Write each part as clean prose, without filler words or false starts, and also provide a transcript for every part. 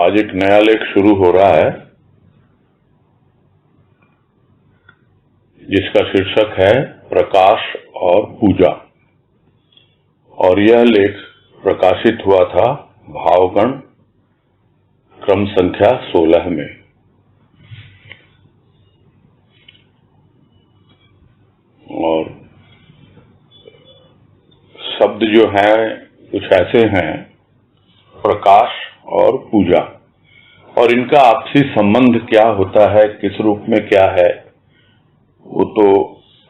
आज एक नया लेख शुरू हो रहा है जिसका शीर्षक है प्रकाश और पूजा। और यह लेख प्रकाशित हुआ था भावगण क्रम संख्या 16 में। और शब्द जो हैं कुछ ऐसे हैं, प्रकाश और पूजा, और इनका आपसी संबंध क्या होता है, किस रूप में क्या है, वो तो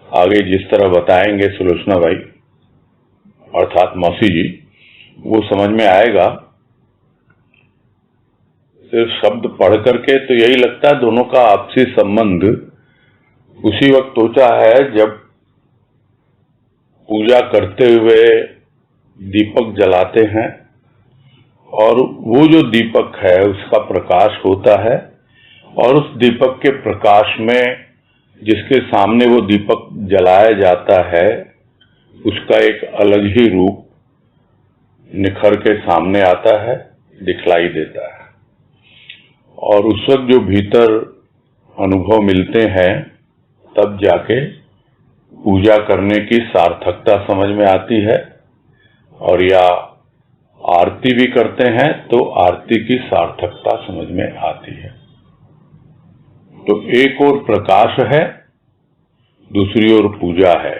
आगे जिस तरह बताएंगे सुलोचना भाई अर्थात मौसी जी, वो समझ में आएगा। सिर्फ शब्द पढ़ करके तो यही लगता है दोनों का आपसी संबंध उसी वक्त होता है जब पूजा करते हुए दीपक जलाते हैं और वो जो दीपक है उसका प्रकाश होता है, और उस दीपक के प्रकाश में जिसके सामने वो दीपक जलाया जाता है उसका एक अलग ही रूप निखर के सामने आता है, दिखलाई देता है। और उस वक्त जो भीतर अनुभव मिलते हैं तब जाके पूजा करने की सार्थकता समझ में आती है, और या आरती भी करते हैं तो आरती की सार्थकता समझ में आती है। तो एक ओर प्रकाश है, दूसरी ओर पूजा है।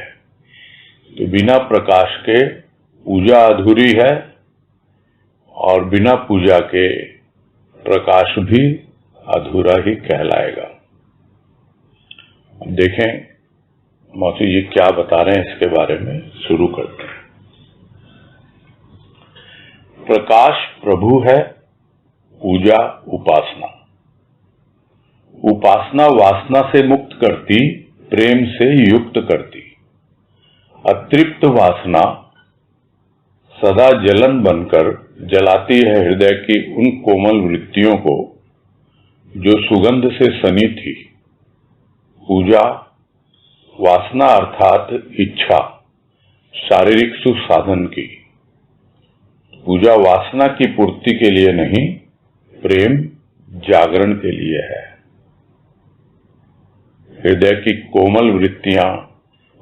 तो बिना प्रकाश के पूजा अधूरी है और बिना पूजा के प्रकाश भी अधूरा ही कहलाएगा। अब देखें मौसी जी क्या बता रहे हैं इसके बारे में। शुरू करते हैं। प्रकाश प्रभु है, पूजा उपासना। उपासना वासना से मुक्त करती, प्रेम से युक्त करती। अतृप्त वासना सदा जलन बनकर जलाती है हृदय की उन कोमल वृत्तियों को जो सुगंध से सनी थी। पूजा वासना अर्थात इच्छा, शारीरिक सुख साधन की। पूजा वासना की पूर्ति के लिए नहीं, प्रेम जागरण के लिए है। हृदय की कोमल वृत्तियां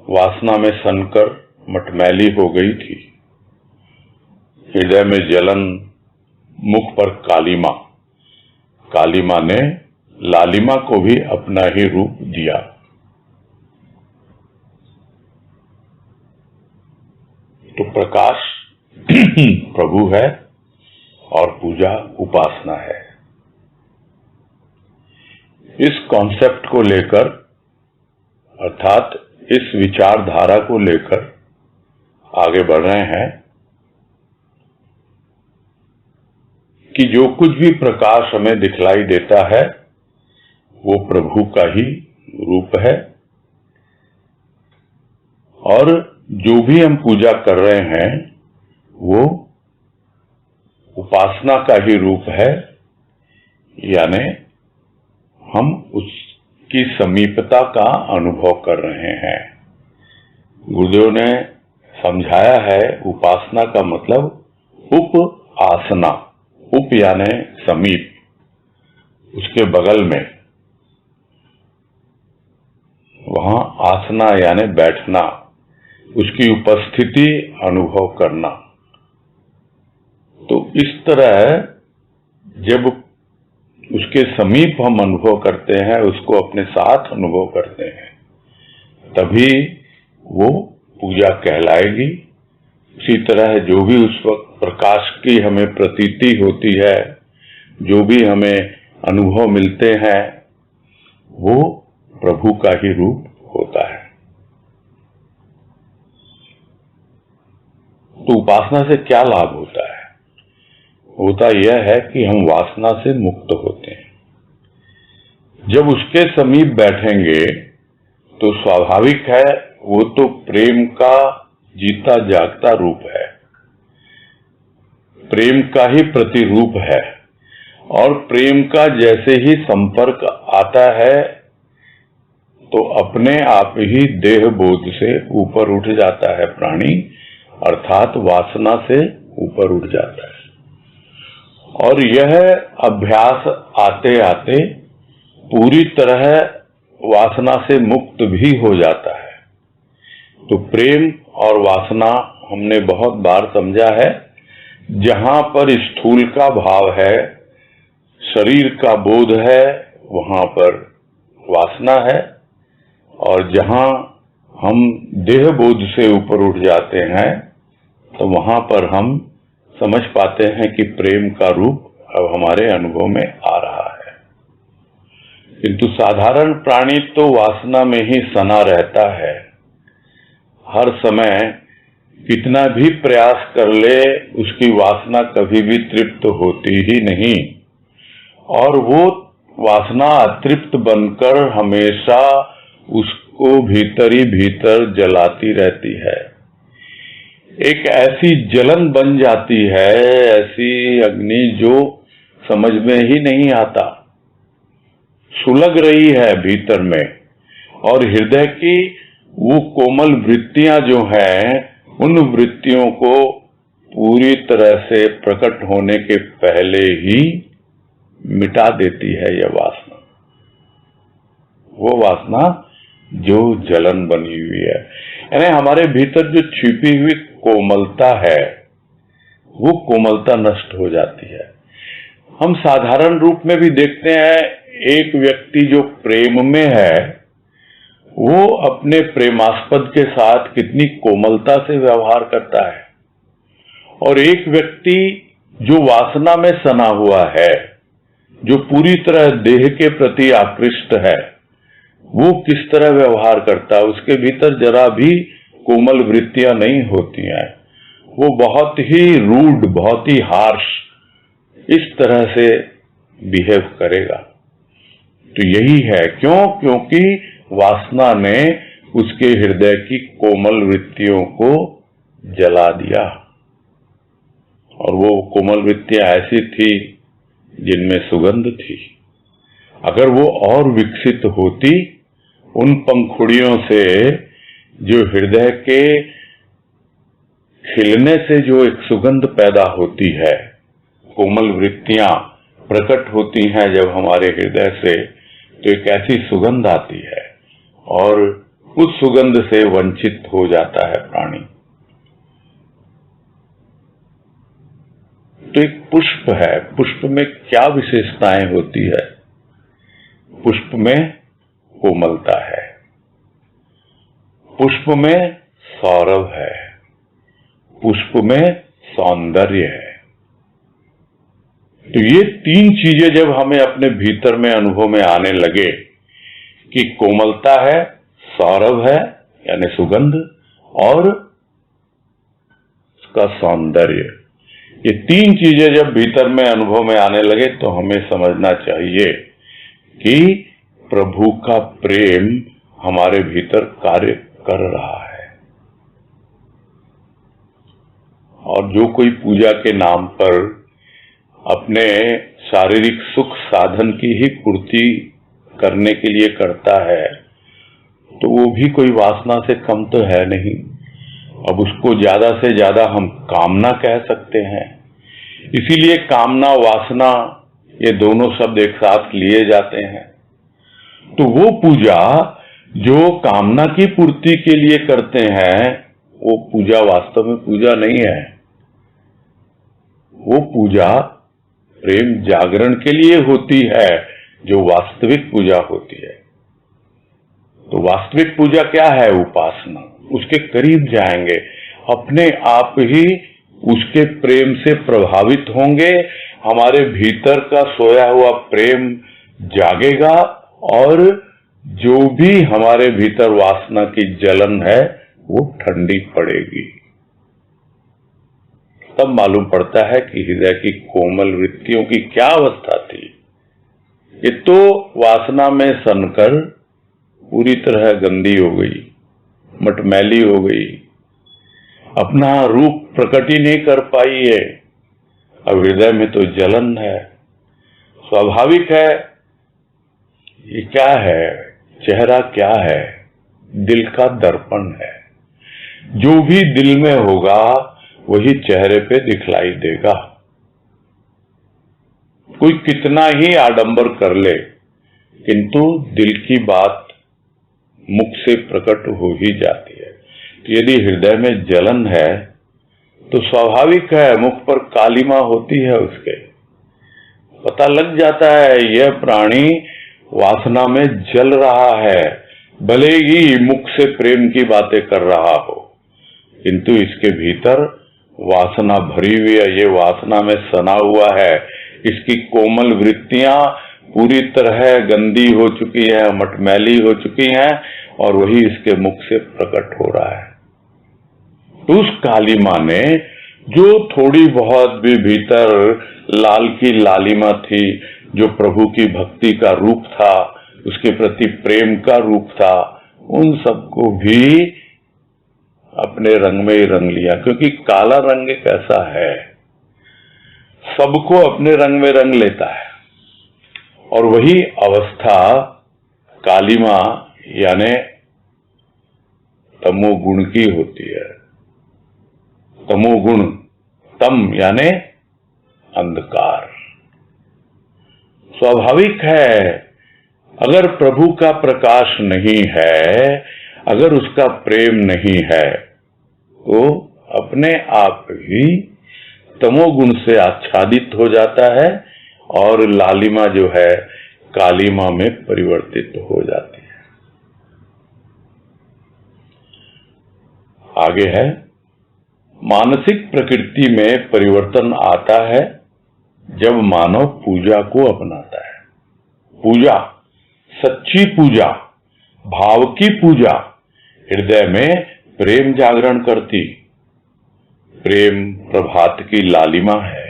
वासना में सनकर मटमैली हो गई थी। हृदय में जलन, मुख पर कालिमा। कालिमा ने लालिमा को भी अपना ही रूप दिया। तो प्रकाश प्रभु है और पूजा उपासना है। इस कॉन्सेप्ट को लेकर अर्थात इस विचारधारा को लेकर आगे बढ़ रहे हैं कि जो कुछ भी प्रकाश हमें दिखलाई देता है वो प्रभु का ही रूप है, और जो भी हम पूजा कर रहे हैं वो उपासना का ही रूप है, यानी हम उसकी समीपता का अनुभव कर रहे हैं। गुरुदेव ने समझाया है उपासना का मतलब उप आसना। उप यानी समीप, उसके बगल में, वहां आसना यानी बैठना, उसकी उपस्थिति अनुभव करना। तो इस तरह जब उसके समीप हम अनुभव करते हैं, उसको अपने साथ अनुभव करते हैं, तभी वो पूजा कहलाएगी। उसी तरह जो भी उस वक्त प्रकाश की हमें प्रतीति होती है, जो भी हमें अनुभव मिलते हैं, वो प्रभु का ही रूप होता है। तो उपासना से क्या लाभ होता है? होता यह है कि हम वासना से मुक्त होते हैं। जब उसके समीप बैठेंगे तो स्वाभाविक है वो तो प्रेम का जीता जागता रूप है, प्रेम का ही प्रतिरूप है, और प्रेम का जैसे ही संपर्क आता है तो अपने आप ही देह बोध से ऊपर उठ जाता है प्राणी, अर्थात वासना से ऊपर उठ जाता है। और यह अभ्यास आते आते पूरी तरह वासना से मुक्त भी हो जाता है। तो प्रेम और वासना हमने बहुत बार समझा है, जहां पर स्थूल का भाव है, शरीर का बोध है, वहां पर वासना है, और जहां हम देह बोध से ऊपर उठ जाते हैं तो वहां पर हम समझ पाते हैं कि प्रेम का रूप अब हमारे अनुभव में आ रहा है। किंतु साधारण प्राणी तो वासना में ही सना रहता है, हर समय कितना भी प्रयास कर ले उसकी वासना कभी भी तृप्त होती ही नहीं, और वो वासना अतृप्त बनकर हमेशा उसको भीतर ही भीतर जलाती रहती है। एक ऐसी जलन बन जाती है, ऐसी अग्नि जो समझ में ही नहीं आता, सुलग रही है भीतर में, और हृदय की वो कोमल वृत्तियां जो हैं, उन वृत्तियों को पूरी तरह से प्रकट होने के पहले ही मिटा देती है यह वासना। वो वासना जो जलन बनी हुई है, यानी हमारे भीतर जो छिपी हुई कोमलता है, वो कोमलता नष्ट हो जाती है। हम साधारण रूप में भी देखते हैं, एक व्यक्ति जो प्रेम में है वो अपने प्रेमास्पद के साथ कितनी कोमलता से व्यवहार करता है, और एक व्यक्ति जो वासना में सना हुआ है, जो पूरी तरह देह के प्रति आकृष्ट है, वो किस तरह व्यवहार करता है। उसके भीतर जरा भी कोमल वृत्तियां नहीं होती हैं, वो बहुत ही रूड, बहुत ही हार्श इस तरह से बिहेव करेगा। तो यही है, क्योंकि वासना ने उसके हृदय की कोमल वृत्तियों को जला दिया, और वो कोमल वृत्तियां ऐसी थी जिनमें सुगंध थी। अगर वो और विकसित होती, उन पंखुड़ियों से जो हृदय के खिलने से जो एक सुगंध पैदा होती है, कोमल वृत्तियां प्रकट होती हैं जब हमारे हृदय से, तो एक ऐसी सुगंध आती है, और उस सुगंध से वंचित हो जाता है प्राणी। तो एक पुष्प है, पुष्प में क्या विशेषताएं होती है? पुष्प में कोमलता है, पुष्प में सौरभ है, पुष्प में सौंदर्य है। तो ये तीन चीजें जब हमें अपने भीतर में अनुभव में आने लगे कि कोमलता है, सौरभ है यानी सुगंध, और उसका सौंदर्य, ये तीन चीजें जब भीतर में अनुभव में आने लगे तो हमें समझना चाहिए कि प्रभु का प्रेम हमारे भीतर कार्य कर रहा है। और जो कोई पूजा के नाम पर अपने शारीरिक सुख साधन की ही पूर्ति करने के लिए करता है, तो वो भी कोई वासना से कम तो है नहीं। अब उसको ज्यादा से ज्यादा हम कामना कह सकते हैं, इसीलिए कामना वासना ये दोनों शब्द एक साथ लिए जाते हैं। तो वो पूजा जो कामना की पूर्ति के लिए करते हैं, वो पूजा वास्तव में पूजा नहीं है। वो पूजा प्रेम जागरण के लिए होती है, जो वास्तविक पूजा होती है। तो वास्तविक पूजा क्या है? उपासना। उसके करीब जाएंगे, अपने आप ही उसके प्रेम से प्रभावित होंगे, हमारे भीतर का सोया हुआ प्रेम जागेगा, और जो भी हमारे भीतर वासना की जलन है वो ठंडी पड़ेगी। तब मालूम पड़ता है कि हृदय की कोमल वृत्तियों की क्या अवस्था थी। ये तो वासना में सनकर पूरी तरह गंदी हो गई, मटमैली हो गई, अपना रूप प्रकट ही नहीं कर पाई है। अब हृदय में तो जलन है, स्वाभाविक है। ये क्या है? चेहरा क्या है? दिल का दर्पण है। जो भी दिल में होगा वही चेहरे पे दिखलाई देगा। कोई कितना ही आडंबर कर ले, किंतु दिल की बात मुख से प्रकट हो ही जाती है। तो यदि हृदय में जलन है तो स्वाभाविक है मुख पर कालिमा होती है, उसके पता लग जाता है यह प्राणी वासना में जल रहा है, भले ही मुख से प्रेम की बातें कर रहा हो, किंतु इसके भीतर वासना भरी हुई है, ये वासना में सना हुआ है, इसकी कोमल वृत्तियां पूरी तरह गंदी हो चुकी है, मटमैली हो चुकी हैं, और वही इसके मुख से प्रकट हो रहा है। तो उस कालिमा ने जो थोड़ी बहुत भी भीतर लाल की लालिमा थी, जो प्रभु की भक्ति का रूप था, उसके प्रति प्रेम का रूप था, उन सबको भी अपने रंग में ही रंग लिया। क्योंकि काला रंग एक ऐसा है, सबको अपने रंग में रंग लेता है, और वही अवस्था कालिमा यानी तमोगुण की होती है। तमोगुण, तम यानी अंधकार। स्वाभाविक है, अगर प्रभु का प्रकाश नहीं है, अगर उसका प्रेम नहीं है, तो अपने आप ही तमोगुण से आच्छादित हो जाता है और लालिमा जो है कालिमा में परिवर्तित हो जाती है। आगे है, मानसिक प्रकृति में परिवर्तन आता है जब मानव पूजा को अपनाता है। पूजा, सच्ची पूजा, भाव की पूजा हृदय में प्रेम जागरण करती। प्रेम प्रभात की लालिमा है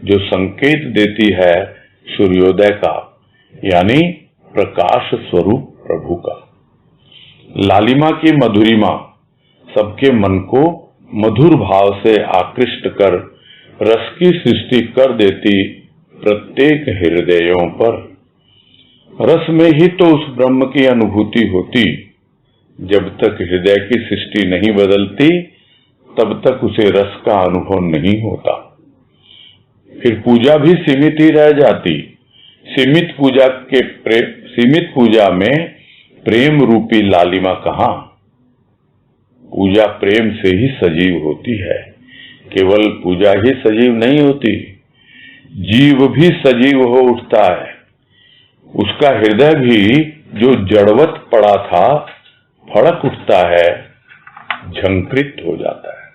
जो संकेत देती है सूर्योदय का, यानी प्रकाश स्वरूप प्रभु का। लालिमा की मधुरिमा सबके मन को मधुर भाव से आकृष्ट कर रस की सृष्टि कर देती प्रत्येक हृदयों पर। रस में ही तो उस ब्रह्म की अनुभूति होती। जब तक हृदय की सृष्टि नहीं बदलती, तब तक उसे रस का अनुभव नहीं होता। फिर पूजा भी सीमित ही रह जाती। सीमित पूजा में प्रेम रूपी लालिमा कहाँ? पूजा प्रेम से ही सजीव होती है। केवल पूजा ही सजीव नहीं होती, जीव भी सजीव हो उठता है। उसका हृदय भी जो जड़वत पड़ा था फड़क उठता है, झंकृत हो जाता है।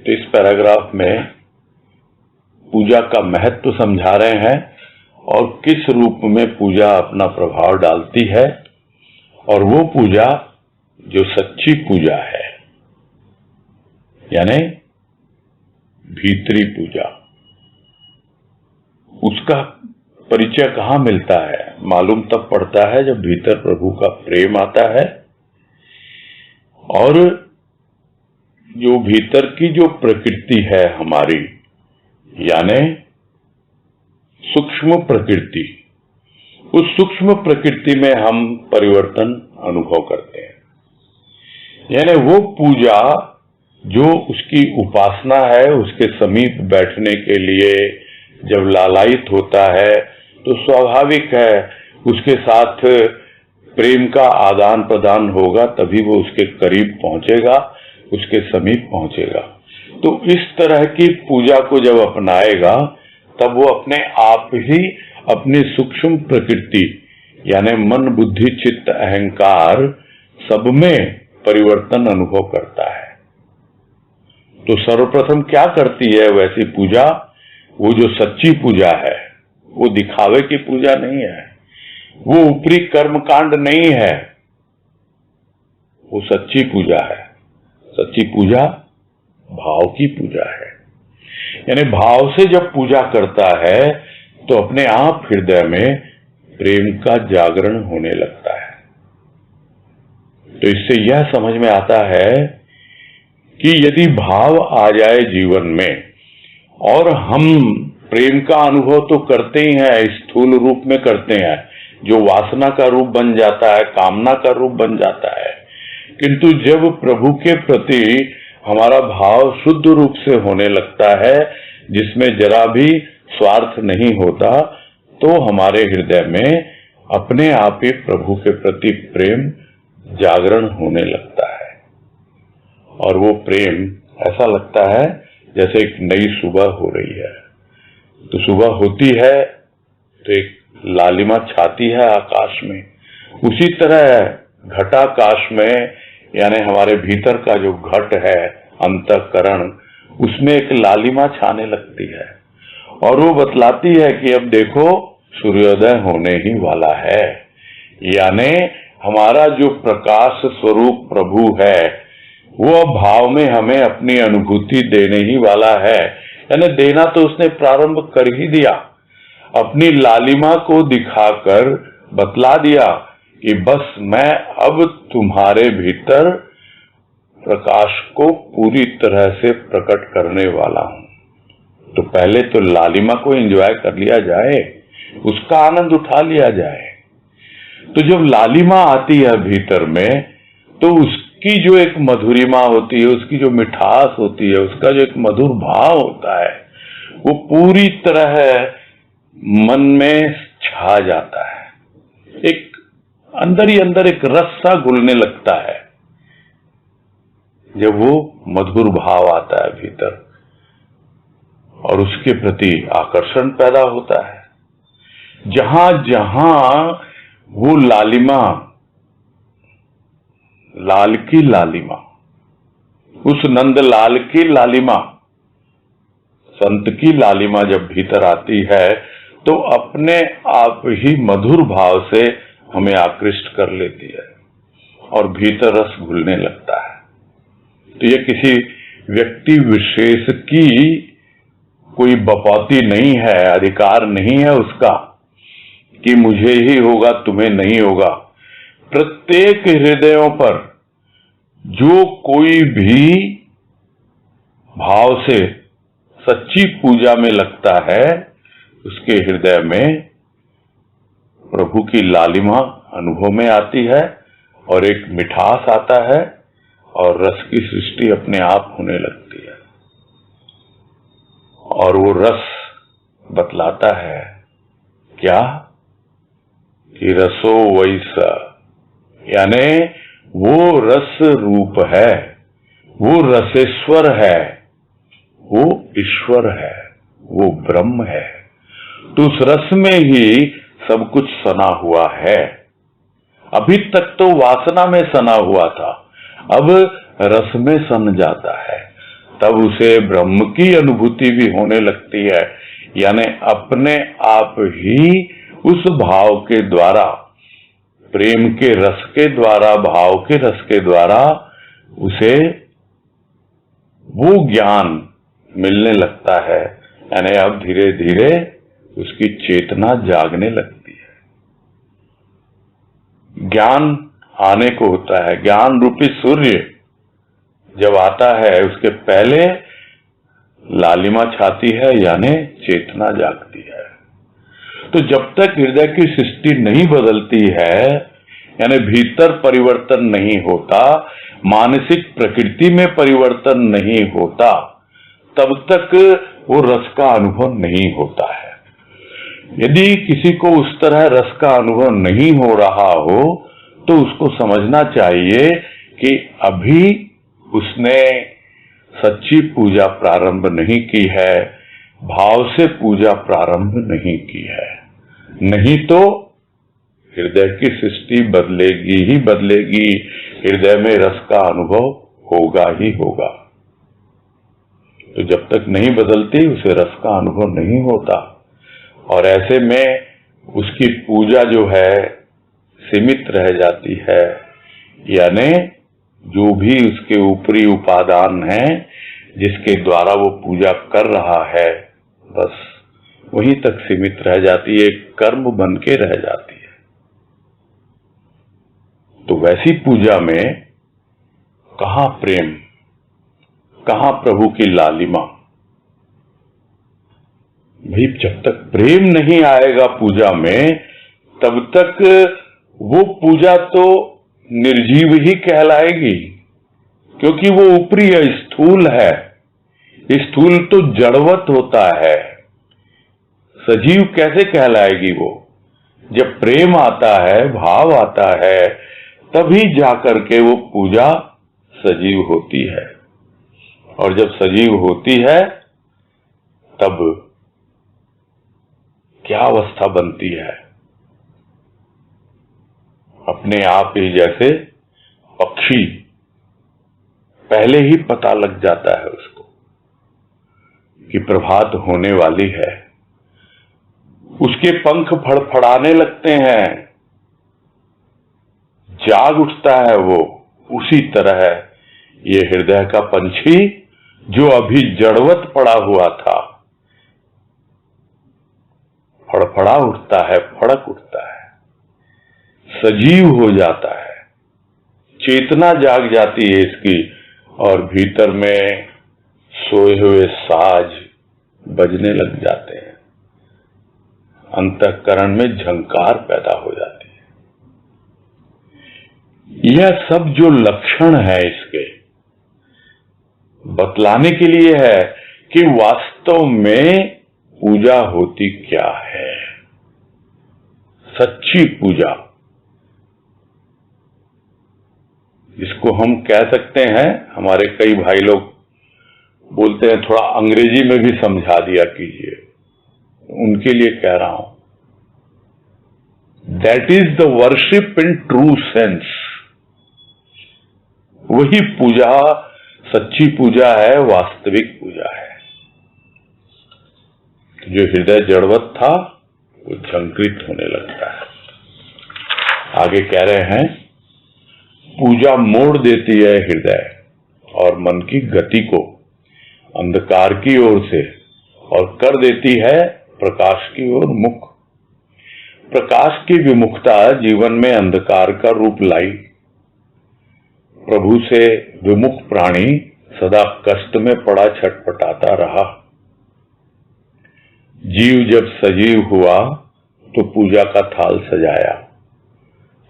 तो इस पैराग्राफ में पूजा का महत्व समझा रहे हैं और किस रूप में पूजा अपना प्रभाव डालती है, और वो पूजा जो सच्ची पूजा है, यानी भीतरी पूजा, उसका परिचय कहाँ मिलता है? मालूम तब पड़ता है जब भीतर प्रभु का प्रेम आता है, और जो भीतर की जो प्रकृति है हमारी, यानी सूक्ष्म प्रकृति, उस सूक्ष्म प्रकृति में हम परिवर्तन अनुभव करते हैं। यानी वो पूजा जो उसकी उपासना है, उसके समीप बैठने के लिए जब लालायित होता है तो स्वाभाविक है उसके साथ प्रेम का आदान प्रदान होगा, तभी वो उसके करीब पहुंचेगा, उसके समीप पहुंचेगा। तो इस तरह की पूजा को जब अपनाएगा, तब वो अपने आप ही अपनी सूक्ष्म प्रकृति यानी मन, बुद्धि, चित्त, अहंकार सब में परिवर्तन अनुभव करता है। तो सर्वप्रथम क्या करती है वैसी पूजा? वो जो सच्ची पूजा है, वो दिखावे की पूजा नहीं है, वो ऊपरी कर्मकांड नहीं है, वो सच्ची पूजा है। सच्ची पूजा भाव की पूजा है। यानी भाव से जब पूजा करता है तो अपने आप हृदय में प्रेम का जागरण होने लगता है। तो इससे यह समझ में आता है कि यदि भाव आ जाए जीवन में, और हम प्रेम का अनुभव तो करते ही हैं, स्थूल रूप में करते हैं, जो वासना का रूप बन जाता है, कामना का रूप बन जाता है, किंतु जब प्रभु के प्रति हमारा भाव शुद्ध रूप से होने लगता है, जिसमें जरा भी स्वार्थ नहीं होता, तो हमारे हृदय में अपने आप ही प्रभु के प्रति प्रेम जागरण होने लगता है। और वो प्रेम ऐसा लगता है जैसे एक नई सुबह हो रही है। तो सुबह होती है तो एक लालिमा छाती है आकाश में, उसी तरह घटाकाश में, यानी हमारे भीतर का जो घट है अंतःकरण, उसमें एक लालिमा छाने लगती है और वो बतलाती है कि अब देखो सूर्योदय होने ही वाला है। यानी हमारा जो प्रकाश स्वरूप प्रभु है वो अब भाव में हमें अपनी अनुभूति देने ही वाला है। यानी देना तो उसने प्रारंभ कर ही दिया, अपनी लालिमा को दिखाकर बतला दिया कि बस मैं अब तुम्हारे भीतर प्रकाश को पूरी तरह से प्रकट करने वाला हूं। तो पहले तो लालिमा को एंजॉय कर लिया जाए, उसका आनंद उठा लिया जाए। तो जब लालिमा आती है भीतर में, तो उसकी जो एक मधुरिमा होती है, उसकी जो मिठास होती है, उसका जो एक मधुर भाव होता है, वो पूरी तरह मन में छा जाता है। एक अंदर ही अंदर एक रस सा घुलने लगता है जब वो मधुर भाव आता है भीतर, और उसके प्रति आकर्षण पैदा होता है। जहां जहां वो लालिमा, लाल की लालिमा, उस नंद लाल की लालिमा, संत की लालिमा जब भीतर आती है तो अपने आप ही मधुर भाव से हमें आकृष्ट कर लेती है और भीतर रस घुलने लगता है। तो ये किसी व्यक्ति विशेष की कोई बपौती नहीं है, अधिकार नहीं है उसका कि मुझे ही होगा तुम्हें नहीं होगा। प्रत्येक हृदयों पर जो कोई भी भाव से सच्ची पूजा में लगता है, उसके हृदय में प्रभु की लालिमा अनुभव में आती है और एक मिठास आता है और रस की सृष्टि अपने आप होने लगती है। और वो रस बतलाता है क्या कि रसो वैसा, यानी वो रस रूप है, वो रसेश्वर है, वो ईश्वर है, वो ब्रह्म है। तो उस रस में ही सब कुछ सना हुआ है। अभी तक तो वासना में सना हुआ था, अब रस में सन जाता है, तब उसे ब्रह्म की अनुभूति भी होने लगती है। यानी अपने आप ही उस भाव के द्वारा, प्रेम के रस के द्वारा, भाव के रस के द्वारा उसे वो ज्ञान मिलने लगता है। यानी अब धीरे धीरे उसकी चेतना जागने लगती है। ज्ञान आने को होता है, ज्ञान रूपी सूर्य जब आता है उसके पहले लालिमा छाती है, यानी चेतना जागती है। तो जब तक हृदय की सृष्टि नहीं बदलती है, यानी भीतर परिवर्तन नहीं होता, मानसिक प्रकृति में परिवर्तन नहीं होता, तब तक वो रस का अनुभव नहीं होता है। यदि किसी को उस तरह रस का अनुभव नहीं हो रहा हो तो उसको समझना चाहिए कि अभी उसने सच्ची पूजा प्रारंभ नहीं की है, भाव से पूजा प्रारंभ नहीं की है। नहीं तो हृदय की सृष्टि बदलेगी ही बदलेगी, हृदय में रस का अनुभव होगा ही होगा। तो जब तक नहीं बदलती उसे रस का अनुभव नहीं होता, और ऐसे में उसकी पूजा जो है सीमित रह जाती है। यानी जो भी उसके ऊपरी उपादान है जिसके द्वारा वो पूजा कर रहा है, बस वहीं तक सीमित रह जाती है, कर्म बन के रह जाती है। तो वैसी पूजा में कहाँ प्रेम, कहाँ प्रभु की लालिमा? भाई जब तक प्रेम नहीं आएगा पूजा में, तब तक वो पूजा तो निर्जीव ही कहलाएगी, क्योंकि वो ऊपरी है, स्थूल है। स्थूल तो जड़वत होता है, सजीव कैसे कहलाएगी वो? जब प्रेम आता है, भाव आता है, तभी जाकर के वो पूजा सजीव होती है। और जब सजीव होती है तब क्या अवस्था बनती है? अपने आप ही जैसे पक्षी, पहले ही पता लग जाता है उसको कि प्रभात होने वाली है, उसके पंख फड़फड़ाने लगते हैं, जाग उठता है वो। उसी तरह ये हृदय का पंछी जो अभी जड़वत पड़ा हुआ था, फड़फड़ा उठता है, फड़क उठता है, सजीव हो जाता है, चेतना जाग जाती है इसकी, और भीतर में सोए हुए साज बजने लग जाते हैं, अंतःकरण में झंकार पैदा हो जाती है। यह सब जो लक्षण है इसके, बतलाने के लिए है कि वास्तव में पूजा होती क्या है, सच्ची पूजा, जिसको हम कह सकते हैं। हमारे कई भाई लोग बोलते हैं थोड़ा अंग्रेजी में भी समझा दिया कीजिए, उनके लिए कह रहा हूं, that is the worship in true sense. वही पूजा सच्ची पूजा है, वास्तविक पूजा है। जो हृदय जड़वत था वो झंकृत होने लगता है। आगे कह रहे हैं, पूजा मोड़ देती है हृदय और मन की गति को अंधकार की ओर से, और कर देती है प्रकाश की ओर मुख। प्रकाश की विमुखता जीवन में अंधकार का रूप लाई। प्रभु से विमुख प्राणी सदा कष्ट में पड़ा छटपटाता रहा। जीव जब सजीव हुआ तो पूजा का थाल सजाया।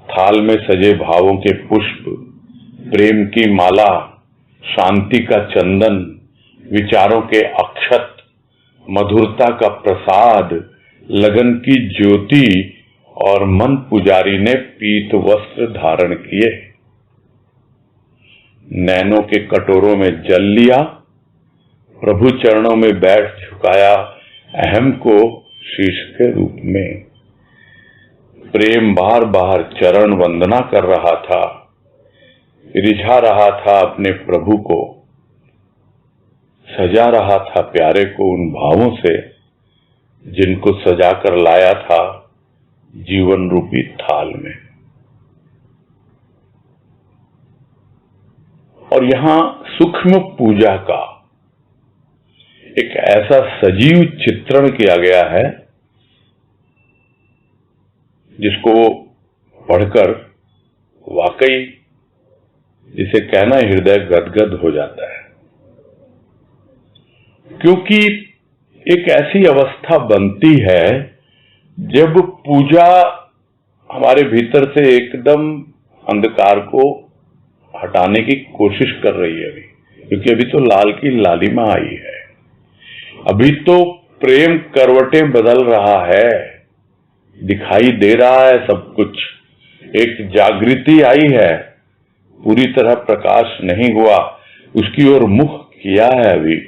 थाल में सजे भावों के पुष्प, प्रेम की माला, शांति का चंदन, विचारों के अक्षत, मधुरता का प्रसाद, लगन की ज्योति, और मन पुजारी ने पीत वस्त्र धारण किए। नैनों के कटोरों में जल लिया, प्रभु चरणों में बैठ झुकाया अहम को शीश के रूप में। प्रेम बार बार चरण वंदना कर रहा था, रिझा रहा था अपने प्रभु को, सजा रहा था प्यारे को उन भावों से जिनको सजा कर लाया था जीवन रूपी थाल में। और यहां सूक्ष्म पूजा का एक ऐसा सजीव चित्रण किया गया है जिसको पढ़कर वाकई जिसे कहना हृदय गदगद हो जाता है। क्योंकि एक ऐसी अवस्था बनती है जब पूजा हमारे भीतर से एकदम अंधकार को हटाने की कोशिश कर रही है। अभी क्योंकि अभी तो लाल की लालिमा आई है, अभी तो प्रेम करवटें बदल रहा है, दिखाई दे रहा है सब कुछ, एक जागृति आई है, पूरी तरह प्रकाश नहीं हुआ, उसकी ओर मुख किया है अभी।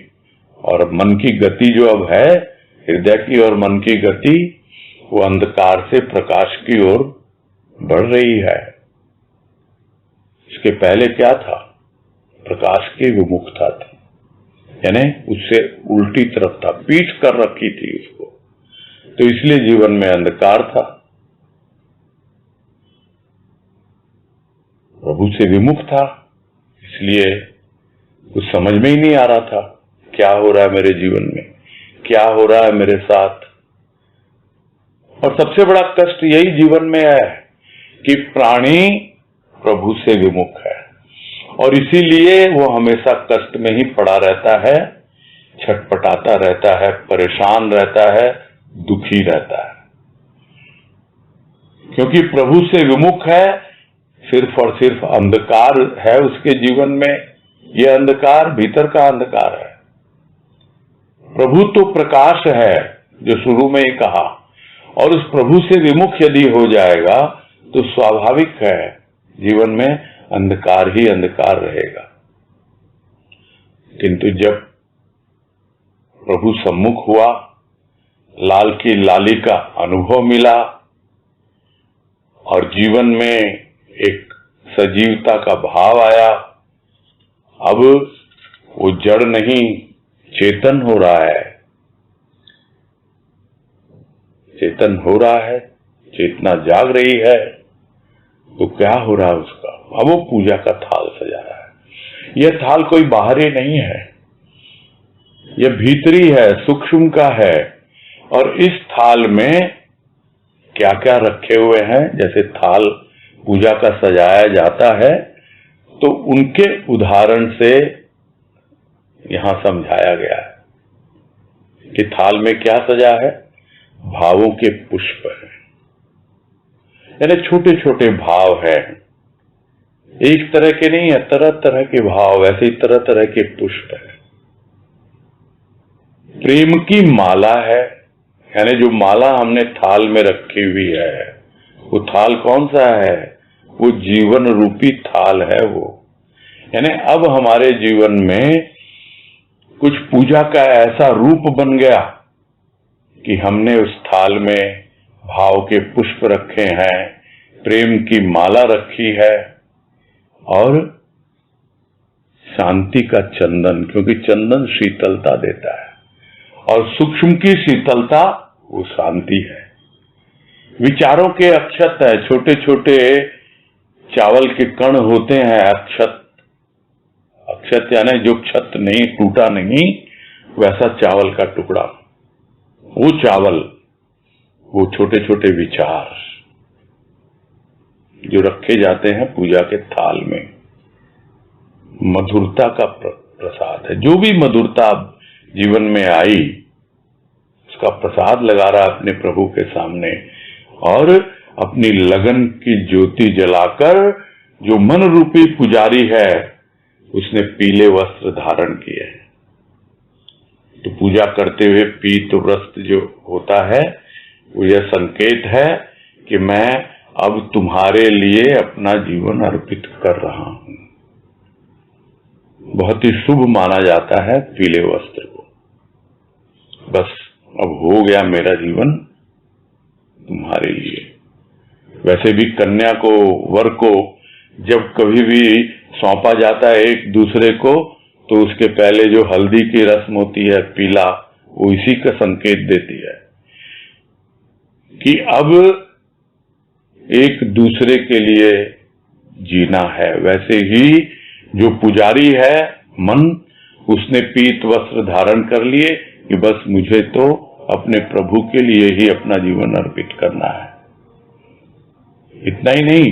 और मन की गति जो अब है, हृदय की और मन की गति, वो अंधकार से प्रकाश की ओर बढ़ रही है। इसके पहले क्या था? प्रकाश की विमुखता थी, यानी उससे उल्टी तरफ था, पीठ कर रखी थी उसको, तो इसलिए जीवन में अंधकार था, प्रभु से विमुख था, इसलिए कुछ समझ में ही नहीं आ रहा था क्या हो रहा है मेरे जीवन में, क्या हो रहा है मेरे साथ। और सबसे बड़ा कष्ट यही जीवन में है कि प्राणी प्रभु से विमुख है, और इसीलिए वो हमेशा कष्ट में ही पड़ा रहता है, छटपटाता रहता है, परेशान रहता है, दुखी रहता है। क्योंकि प्रभु से विमुख है, सिर्फ और सिर्फ अंधकार है उसके जीवन में, ये अंधकार भीतर का अंधकार है। प्रभु तो प्रकाश है, जो शुरू में ही कहा, और उस प्रभु से विमुख यदि हो जाएगा तो स्वाभाविक है जीवन में अंधकार ही अंधकार रहेगा। किंतु जब प्रभु सम्मुख हुआ, लाल की लाली का अनुभव मिला और जीवन में एक सजीवता का भाव आया, अब वो जड़ नहीं चेतन हो रहा है, चेतन हो रहा है, चेतना जाग रही है। तो क्या हो रहा है उसका? अब वो पूजा का थाल सजा रहा है। यह थाल कोई बाहरी नहीं है, यह भीतरी है, सूक्ष्म का है। और इस थाल में क्या क्या रखे हुए हैं, जैसे थाल पूजा का सजाया जाता है तो उनके उदाहरण से यहां समझाया गया है कि थाल में क्या सजा है। भावों के पुष्प हैं, यानी छोटे छोटे भाव हैं, एक तरह के नहीं है, तरह तरह के भाव, ऐसे ही तरह तरह के पुष्प हैं। प्रेम की माला है, यानी जो माला हमने थाल में रखी हुई है, वो थाल कौन सा है? वो जीवन रूपी थाल है वो। यानी अब हमारे जीवन में कुछ पूजा का ऐसा रूप बन गया कि हमने उस थाल में भाव के पुष्प रखे हैं, प्रेम की माला रखी है और शांति का चंदन, क्योंकि चंदन शीतलता देता है और सूक्ष्म की शीतलता वो शांति है। विचारों के अक्षत है, छोटे छोटे चावल के कण होते हैं, अक्षत। अक्षत यानी जो क्षत नहीं, टूटा नहीं, वैसा चावल का टुकड़ा। वो चावल, वो छोटे छोटे विचार जो रखे जाते हैं पूजा के थाल में, मधुरता का प्रसाद है। जो भी मधुरता जीवन में आई, उसका प्रसाद लगा रहा अपने प्रभु के सामने और अपनी लगन की ज्योति जलाकर, जो मन रूपी पुजारी है, उसने पीले वस्त्र धारण किए हैं। तो पूजा करते हुए पीत वस्त्र जो होता है, वो यह संकेत है कि मैं अब तुम्हारे लिए अपना जीवन अर्पित कर रहा हूं। बहुत ही शुभ माना जाता है पीले वस्त्र को। बस अब हो गया मेरा जीवन तुम्हारे लिए। वैसे भी कन्या को, वर को जब कभी भी सौंपा जाता है एक दूसरे को, तो उसके पहले जो हल्दी की रस्म होती है, पीला, वो इसी का संकेत देती है कि अब एक दूसरे के लिए जीना है। वैसे ही जो पुजारी है मन, उसने पीत वस्त्र धारण कर लिए कि बस मुझे तो अपने प्रभु के लिए ही अपना जीवन अर्पित करना है। इतना ही नहीं,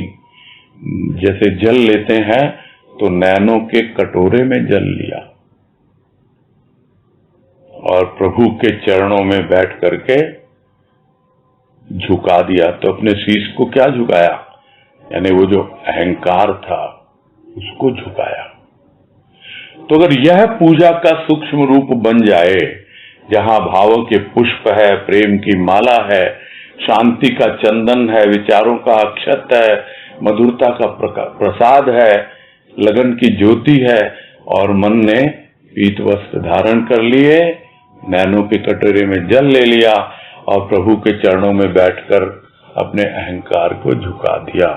जैसे जल लेते हैं तो नैनों के कटोरे में जल लिया और प्रभु के चरणों में बैठ करके झुका दिया। तो अपने शीश को क्या झुकाया? यानी वो जो अहंकार था उसको झुकाया। तो अगर यह पूजा का सूक्ष्म रूप बन जाए, जहां भावों के पुष्प है, प्रेम की माला है, शांति का चंदन है, विचारों का अक्षत है, मधुरता का प्रसाद है, लगन की ज्योति है और मन ने पीत वस्त्र धारण कर लिए, नैनों के कटोरे में जल ले लिया और प्रभु के चरणों में बैठकर अपने अहंकार को झुका दिया।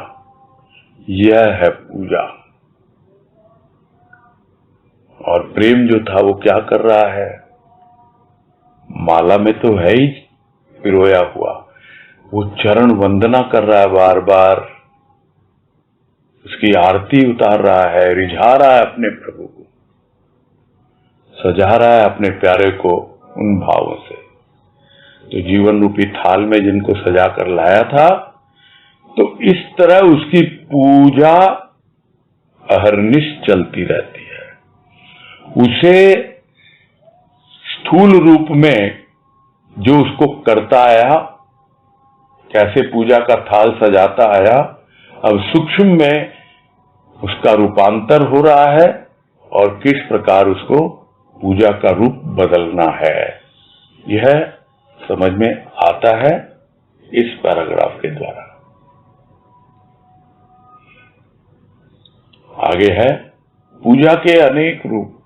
यह है पूजा। और प्रेम जो था वो क्या कर रहा है? माला में तो है ही पिरोया हुआ, वो चरण वंदना कर रहा है, बार बार उसकी आरती उतार रहा है, रिझा रहा है अपने प्रभु को, सजा रहा है अपने प्यारे को उन भावों से। तो जीवन रूपी थाल में जिनको सजा कर लाया था, तो इस तरह उसकी पूजा अहर्निश चलती रहती है। उसे स्थूल रूप में जो उसको करता आया, कैसे पूजा का थाल सजाता आया, अब सूक्ष्म में उसका रूपांतर हो रहा है और किस प्रकार उसको पूजा का रूप बदलना है, यह समझ में आता है इस पैराग्राफ के द्वारा। आगे है पूजा के अनेक रूप,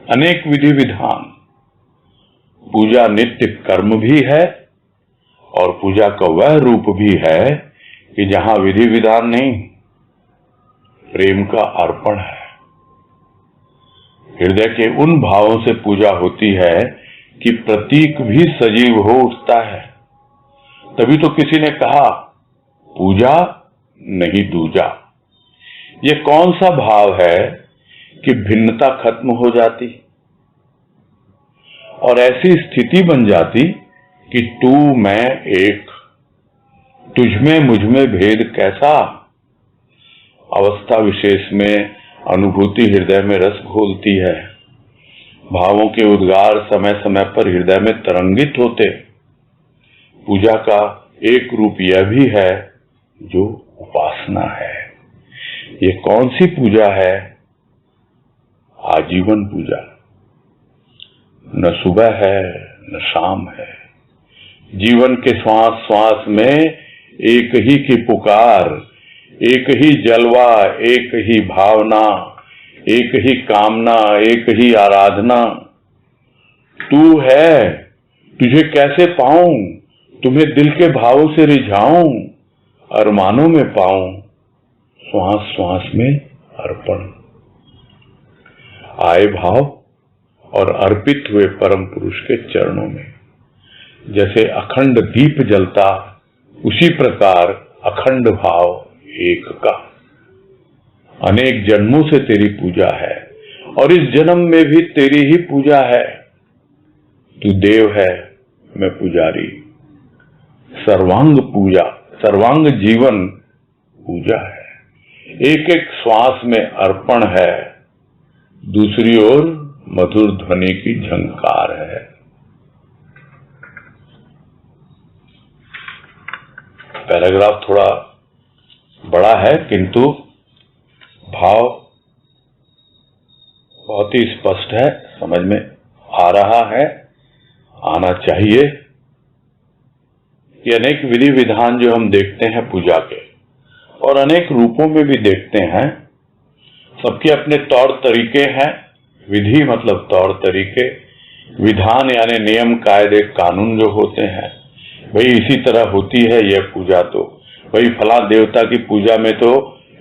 अनेक विधि विधान। पूजा नित्य कर्म भी है और पूजा का वह रूप भी है कि जहां विधि विधान नहीं, प्रेम का अर्पण है। हृदय के उन भावों से पूजा होती है कि प्रतीक भी सजीव हो उठता है। तभी तो किसी ने कहा पूजा नहीं दूजा। ये कौन सा भाव है कि भिन्नता खत्म हो जाती और ऐसी स्थिति बन जाती कि तू मैं एक, तुझमें मुझमें भेद कैसा। अवस्था विशेष में अनुभूति हृदय में रस घोलती है। भावों के उद्गार समय समय पर हृदय में तरंगित होते। पूजा का एक रूप यह भी है जो उपासना है। ये कौन सी पूजा है? आजीवन पूजा। न सुबह है न शाम है, जीवन के श्वास श्वास में एक ही की पुकार, एक ही जलवा, एक ही भावना, एक ही कामना, एक ही आराधना। तू है, तुझे कैसे पाऊं, तुम्हें दिल के भावों से रिझाऊं, अरमानों में पाऊं, श्वास श्वास में अर्पण। आए भाव और अर्पित हुए परम पुरुष के चरणों में। जैसे अखंड दीप जलता, उसी प्रकार अखंड भाव एक का। अनेक जन्मों से तेरी पूजा है और इस जन्म में भी तेरी ही पूजा है। तू देव है, मैं पुजारी। सर्वांग पूजा, सर्वांग जीवन पूजा है। एक एक श्वास में अर्पण है, दूसरी ओर मधुर ध्वनि की झंकार है। पैराग्राफ थोड़ा बड़ा है किंतु भाव बहुत ही स्पष्ट है, समझ में आ रहा है, आना चाहिए कि अनेक विधि विधान जो हम देखते हैं पूजा के और अनेक रूपों में भी देखते हैं, सबके अपने तौर तरीके हैं। विधि मतलब तौर तरीके, विधान यानी नियम कायदे कानून जो होते हैं। भाई इसी तरह होती है यह पूजा, तो भाई फला देवता की पूजा में तो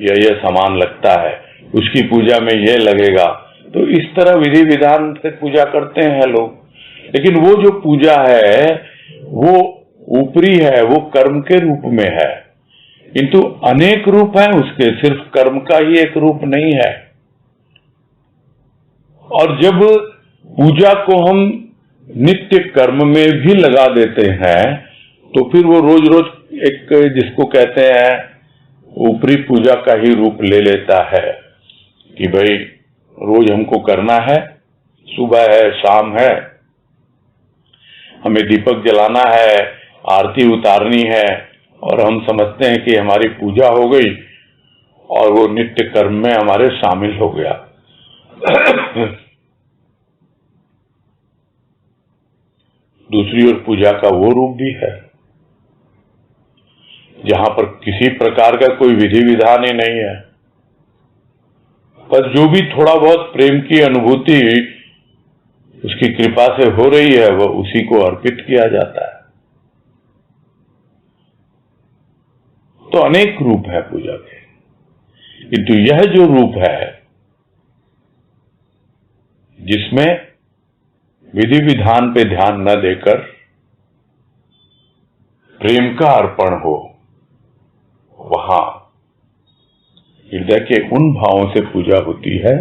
यह सामान लगता है, उसकी पूजा में यह लगेगा। तो इस तरह विधि विधान से पूजा करते हैं लोग। लेकिन वो जो पूजा है वो ऊपरी है, वो कर्म के रूप में है, किंतु अनेक रूप हैं उसके, सिर्फ कर्म का ही एक रूप नहीं है। और जब पूजा को हम नित्य कर्म में भी लगा देते हैं तो फिर वो रोज रोज एक जिसको कहते हैं ऊपरी पूजा का ही रूप ले लेता है कि भाई रोज हमको करना है, सुबह है शाम है, हमें दीपक जलाना है, आरती उतारनी है और हम समझते हैं कि हमारी पूजा हो गई और वो नित्य कर्म में हमारे शामिल हो गया। दूसरी ओर पूजा का वो रूप भी है जहां पर किसी प्रकार का कोई विधि विधान ही नहीं है, पर जो भी थोड़ा बहुत प्रेम की अनुभूति उसकी कृपा से हो रही है वह उसी को अर्पित किया जाता है। तो अनेक रूप है पूजा के, किंतु यह जो रूप है जिसमें विधि विधान पे ध्यान न देकर प्रेम का अर्पण हो, वहां हृदय के उन भावों से पूजा होती है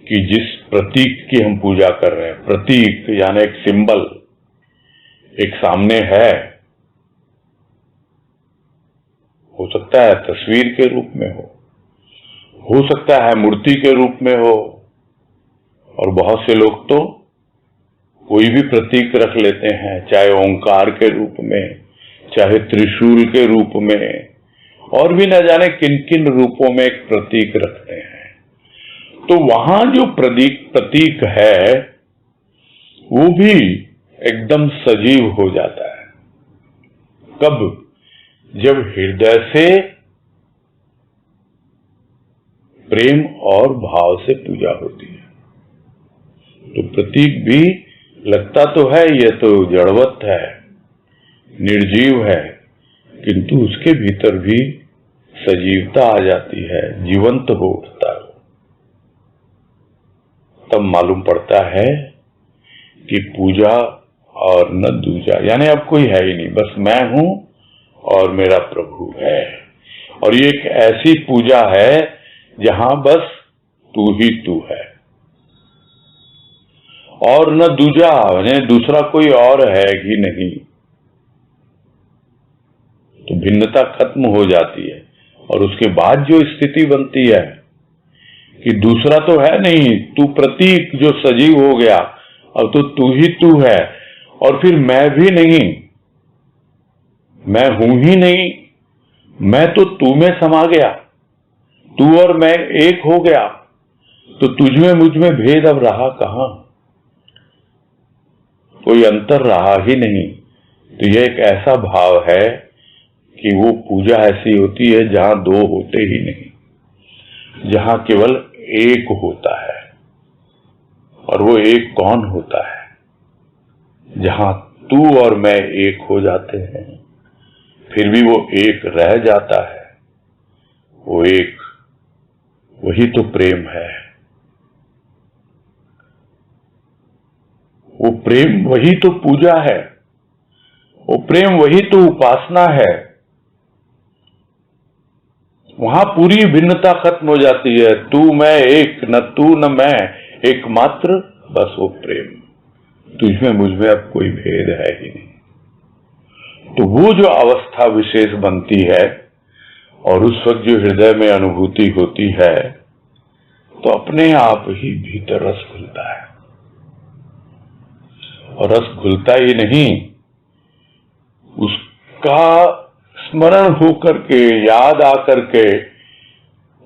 कि जिस प्रतीक की हम पूजा कर रहे हैं, प्रतीक यानी एक सिंबल एक सामने है, हो सकता है तस्वीर के रूप में हो सकता है मूर्ति के रूप में हो, और बहुत से लोग तो कोई भी प्रतीक रख लेते हैं, चाहे ओंकार के रूप में, चाहे त्रिशूल के रूप में, और भी न जाने किन किन रूपों में एक प्रतीक रखते हैं। तो वहां जो प्रतीक है वो भी एकदम सजीव हो जाता है। कब? जब हृदय से प्रेम और भाव से पूजा होती है। तो प्रतीक भी लगता तो है ये तो जड़वत है, निर्जीव है, किंतु उसके भीतर भी सजीवता आ जाती है, जीवंत हो उठता है। तब मालूम पड़ता है कि पूजा और न दूजा, यानी अब कोई है ही नहीं, बस मैं हूं और मेरा प्रभु है। और ये एक ऐसी पूजा है जहां बस तू ही तू है और न दूजा, यानी दूसरा कोई और है ही नहीं। तो भिन्नता खत्म हो जाती है और उसके बाद जो स्थिति बनती है कि दूसरा तो है नहीं, तू प्रतीक जो सजीव हो गया, अब तो तू ही तू है। और फिर मैं भी नहीं, मैं हूं ही नहीं, मैं तो तू में समा गया, तू और मैं एक हो गया। तो तुझ में मुझ में भेद अब रहा कहां, कोई अंतर रहा ही नहीं। तो यह एक ऐसा भाव है कि वो पूजा ऐसी होती है जहां दो होते ही नहीं, जहां केवल एक होता है। और वो एक कौन होता है? जहां तू और मैं एक हो जाते हैं, फिर भी वो एक रह जाता है। वो एक, वही तो प्रेम है। वो प्रेम वही तो पूजा है, वो प्रेम वही तो उपासना है। वहां पूरी भिन्नता खत्म हो जाती है, तू मैं एक, न तू न मैं, एकमात्र बस वो प्रेम। तुझमें मुझमें अब कोई भेद है ही नहीं। तो वो जो अवस्था विशेष बनती है और उस वक्त जो हृदय में अनुभूति होती है, तो अपने आप ही भीतर रस खुलता है। और रस खुलता ही नहीं, उसका स्मरण होकर के, याद आकर के,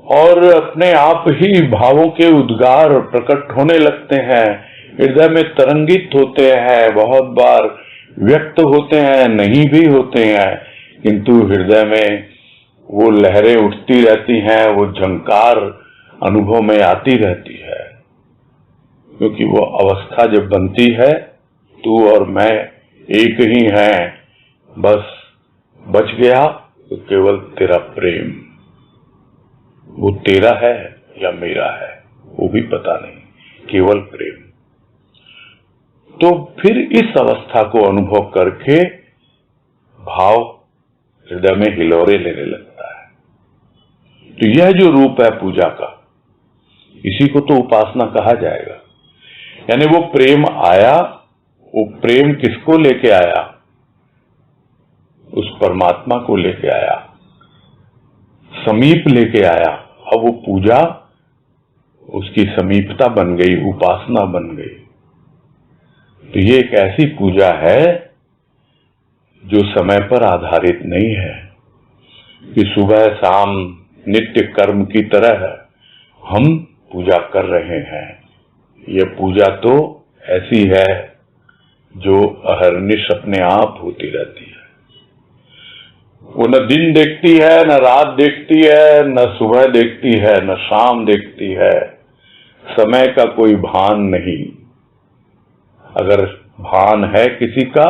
और अपने आप ही भावों के उद्गार प्रकट होने लगते हैं, हृदय में तरंगित होते हैं, बहुत बार व्यक्त होते हैं, नहीं भी होते हैं, किंतु हृदय में वो लहरें उठती रहती हैं, वो झंकार अनुभव में आती रहती है। क्योंकि वो अवस्था जब बनती है, तू और मैं एक ही हैं, बस बच गया तो केवल तेरा प्रेम। वो तेरा है या मेरा है वो भी पता नहीं, केवल प्रेम। तो फिर इस अवस्था को अनुभव करके भाव हृदय में हिलोरे लेने लगता है। तो यह जो रूप है पूजा का, इसी को तो उपासना कहा जाएगा। यानी वो प्रेम आया, वो प्रेम किसको लेके आया? उस परमात्मा को लेके आया, समीप लेके आया। अब वो पूजा उसकी समीपता बन गई, उपासना बन गई। तो ये एक ऐसी पूजा है जो समय पर आधारित नहीं है कि सुबह शाम नित्य कर्म की तरह हम पूजा कर रहे हैं। ये पूजा तो ऐसी है जो अहर्निश अपने आप होती रहती है। वो न दिन देखती है, न रात देखती है, न सुबह देखती है, न शाम देखती है। समय का कोई भान नहीं। अगर भान है किसी का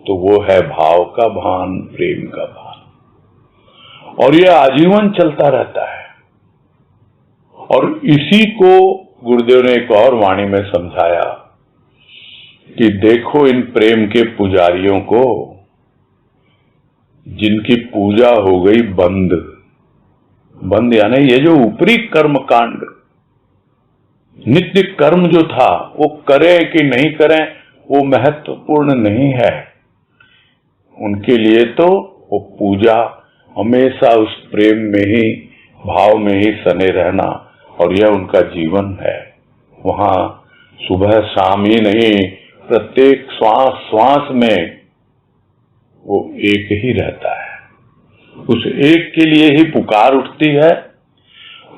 तो वो है भाव का भान, प्रेम का भान। और ये आजीवन चलता रहता है। और इसी को गुरुदेव ने एक और वाणी में समझाया कि देखो इन प्रेम के पुजारियों को, जिनकी पूजा हो गई बंद। बंद यानी ये जो ऊपरी कर्म कांड, नित्य कर्म जो था, वो करें कि नहीं करें वो महत्वपूर्ण नहीं है। उनके लिए तो वो पूजा हमेशा उस प्रेम में ही, भाव में ही सने रहना, और यह उनका जीवन है। वहां सुबह शाम ही नहीं, प्रत्येक श्वास श्वास में वो एक ही रहता है। उस एक के लिए ही पुकार उठती है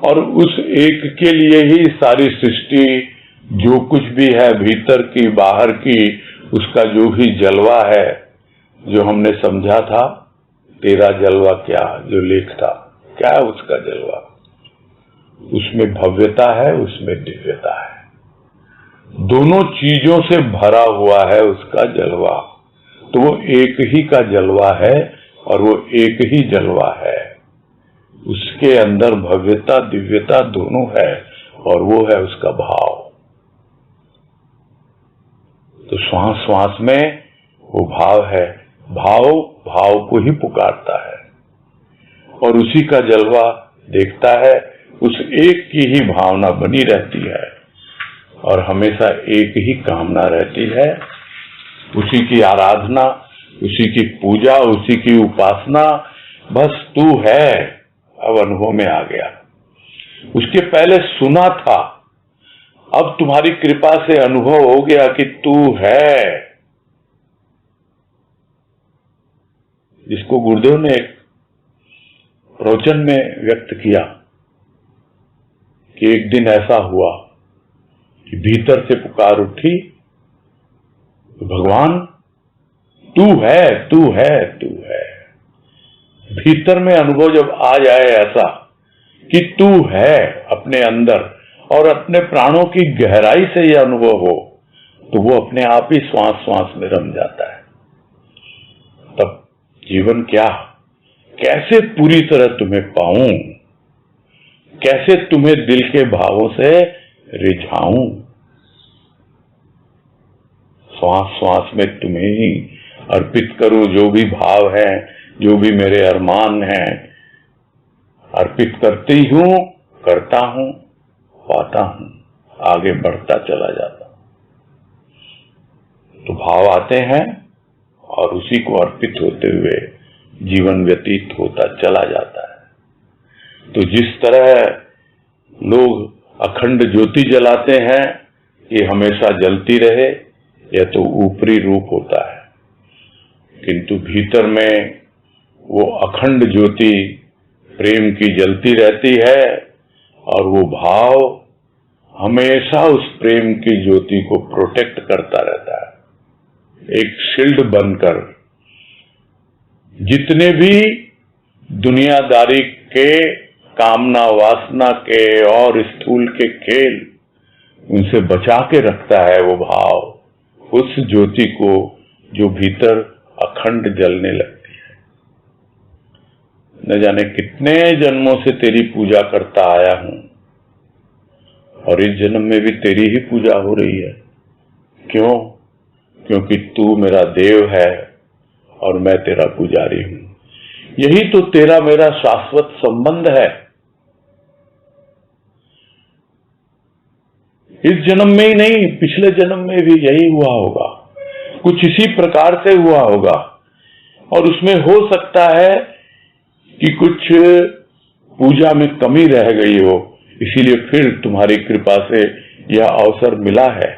और उस एक के लिए ही सारी सृष्टि, जो कुछ भी है भीतर की बाहर की, उसका जो भी जलवा है, जो हमने समझा था तेरा जलवा क्या, जो लेख था, क्या है उसका जलवा? उसमें भव्यता है, उसमें दिव्यता है, दोनों चीजों से भरा हुआ है उसका जलवा। तो वो एक ही का जलवा है और वो एक ही जलवा है, उसके अंदर भव्यता दिव्यता दोनों है, और वो है उसका भाव। तो श्वास श्वास में वो भाव है, भाव भाव को ही पुकारता है और उसी का जलवा देखता है। उस एक की ही भावना बनी रहती है और हमेशा एक ही कामना रहती है, उसी की आराधना, उसी की पूजा, उसी की उपासना। बस तू है, अब अनुभव में आ गया। उसके पहले सुना था, अब तुम्हारी कृपा से अनुभव हो गया कि तू है। जिसको गुरुदेव ने एक प्रवचन में व्यक्त किया कि एक दिन ऐसा हुआ कि भीतर से पुकार उठी, भगवान तू है, तू है, तू है। भीतर में अनुभव जब आ जाए ऐसा कि तू है अपने अंदर, और अपने प्राणों की गहराई से यह अनुभव हो, तो वो अपने आप ही श्वास श्वास में रम जाता है। तब जीवन क्या, कैसे पूरी तरह तुम्हें पाऊं, कैसे तुम्हें दिल के भावों से रिझाऊं। श्वास श्वास में तुम्हें ही अर्पित करूं, जो भी भाव है, जो भी मेरे अरमान हैं, अर्पित करते ही हूं, करता हूं, पाता हूं, आगे बढ़ता चला जाता हूं। तो भाव आते हैं और उसी को अर्पित होते हुए जीवन व्यतीत होता चला जाता है। तो जिस तरह लोग अखंड ज्योति जलाते हैं, ये हमेशा जलती रहे, यह तो ऊपरी रूप होता है, किंतु भीतर में वो अखंड ज्योति प्रेम की जलती रहती है और वो भाव हमेशा उस प्रेम की ज्योति को प्रोटेक्ट करता रहता है। एक शील्ड बनकर जितने भी दुनियादारी के, कामना वासना के और स्थूल के खेल, उनसे बचा के रखता है वो भाव, उस ज्योति को जो भीतर अखंड जलने लगती है। न जाने कितने जन्मों से तेरी पूजा करता आया हूं और इस जन्म में भी तेरी ही पूजा हो रही है। क्यों? क्योंकि तू मेरा देव है और मैं तेरा पुजारी हूं। यही तो तेरा मेरा शाश्वत संबंध है। इस जन्म में ही नहीं, पिछले जन्म में भी यही हुआ होगा, कुछ इसी प्रकार से हुआ होगा। और उसमें हो सकता है कि कुछ पूजा में कमी रह गई हो, इसीलिए फिर तुम्हारी कृपा से यह अवसर मिला है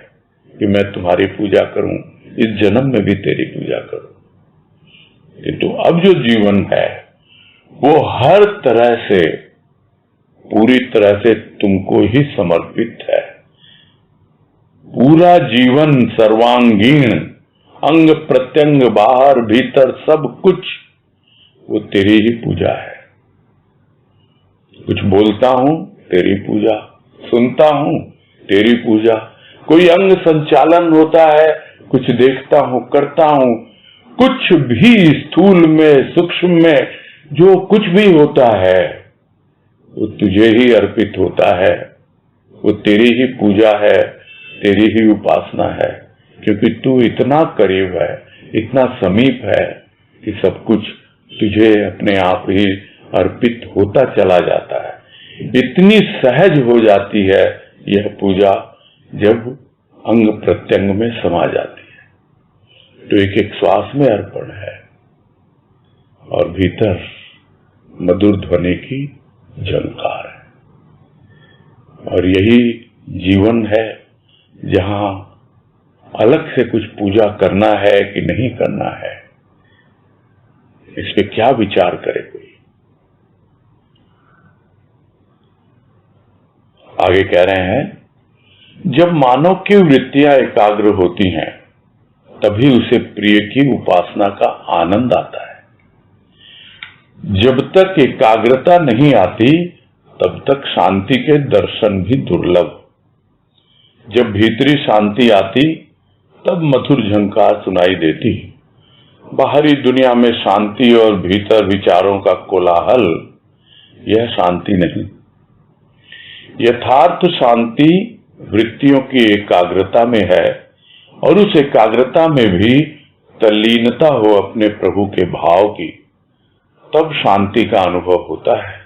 कि मैं तुम्हारी पूजा करूं, इस जन्म में भी तेरी पूजा करूं। किंतु अब जो जीवन है वो हर तरह से, पूरी तरह से तुमको ही समर्पित है। पूरा जीवन सर्वांगीण, अंग प्रत्यंग, बाहर भीतर सब कुछ वो तेरी ही पूजा है। कुछ बोलता हूं तेरी पूजा, सुनता हूं तेरी पूजा, कोई अंग संचालन होता है, कुछ देखता हूं, करता हूं, कुछ भी स्थूल में सूक्ष्म में जो कुछ भी होता है वो तुझे ही अर्पित होता है। वो तेरी ही पूजा है, तेरी ही उपासना है, क्योंकि तू इतना करीब है, इतना समीप है कि सब कुछ तुझे अपने आप ही अर्पित होता चला जाता है। इतनी सहज हो जाती है यह पूजा जब अंग प्रत्यंग में समा जाती है। तो एक एक श्वास में अर्पण है और भीतर मधुर ध्वनि की झंकार है। और यही जीवन है जहां अलग से कुछ पूजा करना है कि नहीं करना है, इस पे क्या विचार करे कोई। आगे कह रहे हैं, जब मानव की वृत्तियां एकाग्र होती हैं तभी उसे प्रिय की उपासना का आनंद आता है। जब तक एकाग्रता नहीं आती तब तक शांति के दर्शन भी दुर्लभ। जब भीतरी शांति आती तब मधुर झंकार सुनाई देती। बाहरी दुनिया में शांति और भीतर विचारों का कोलाहल, यह शांति नहीं। यथार्थ शांति वृत्तियों की एकाग्रता में है और उस एकाग्रता में भी तल्लीनता हो अपने प्रभु के भाव की, तब शांति का अनुभव होता है।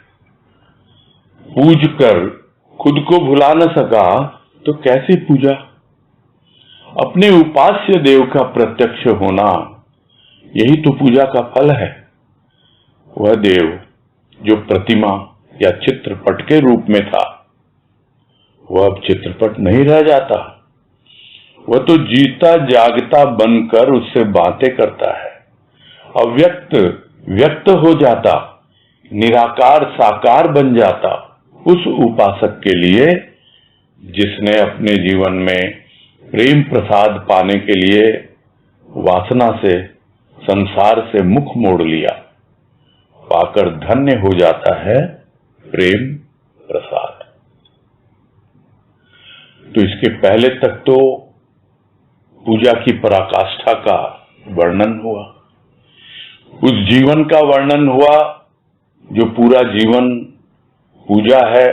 पूज कर खुद को भुला न सका तो कैसी पूजा? अपने उपास्य देव का प्रत्यक्ष होना, यही तो पूजा का फल है। वह देव जो प्रतिमा या चित्रपट के रूप में था, वह अब चित्रपट नहीं रह जाता। वह तो जीता जागता बनकर उससे बातें करता है। अव्यक्त व्यक्त हो जाता, निराकार साकार बन जाता। उस उपासक के लिए जिसने अपने जीवन में प्रेम प्रसाद पाने के लिए वासना से, संसार से मुख मोड़ लिया, पाकर धन्य हो जाता है प्रेम प्रसाद। तो इसके पहले तक तो पूजा की पराकाष्ठा का वर्णन हुआ, उस जीवन का वर्णन हुआ जो पूरा जीवन पूजा है,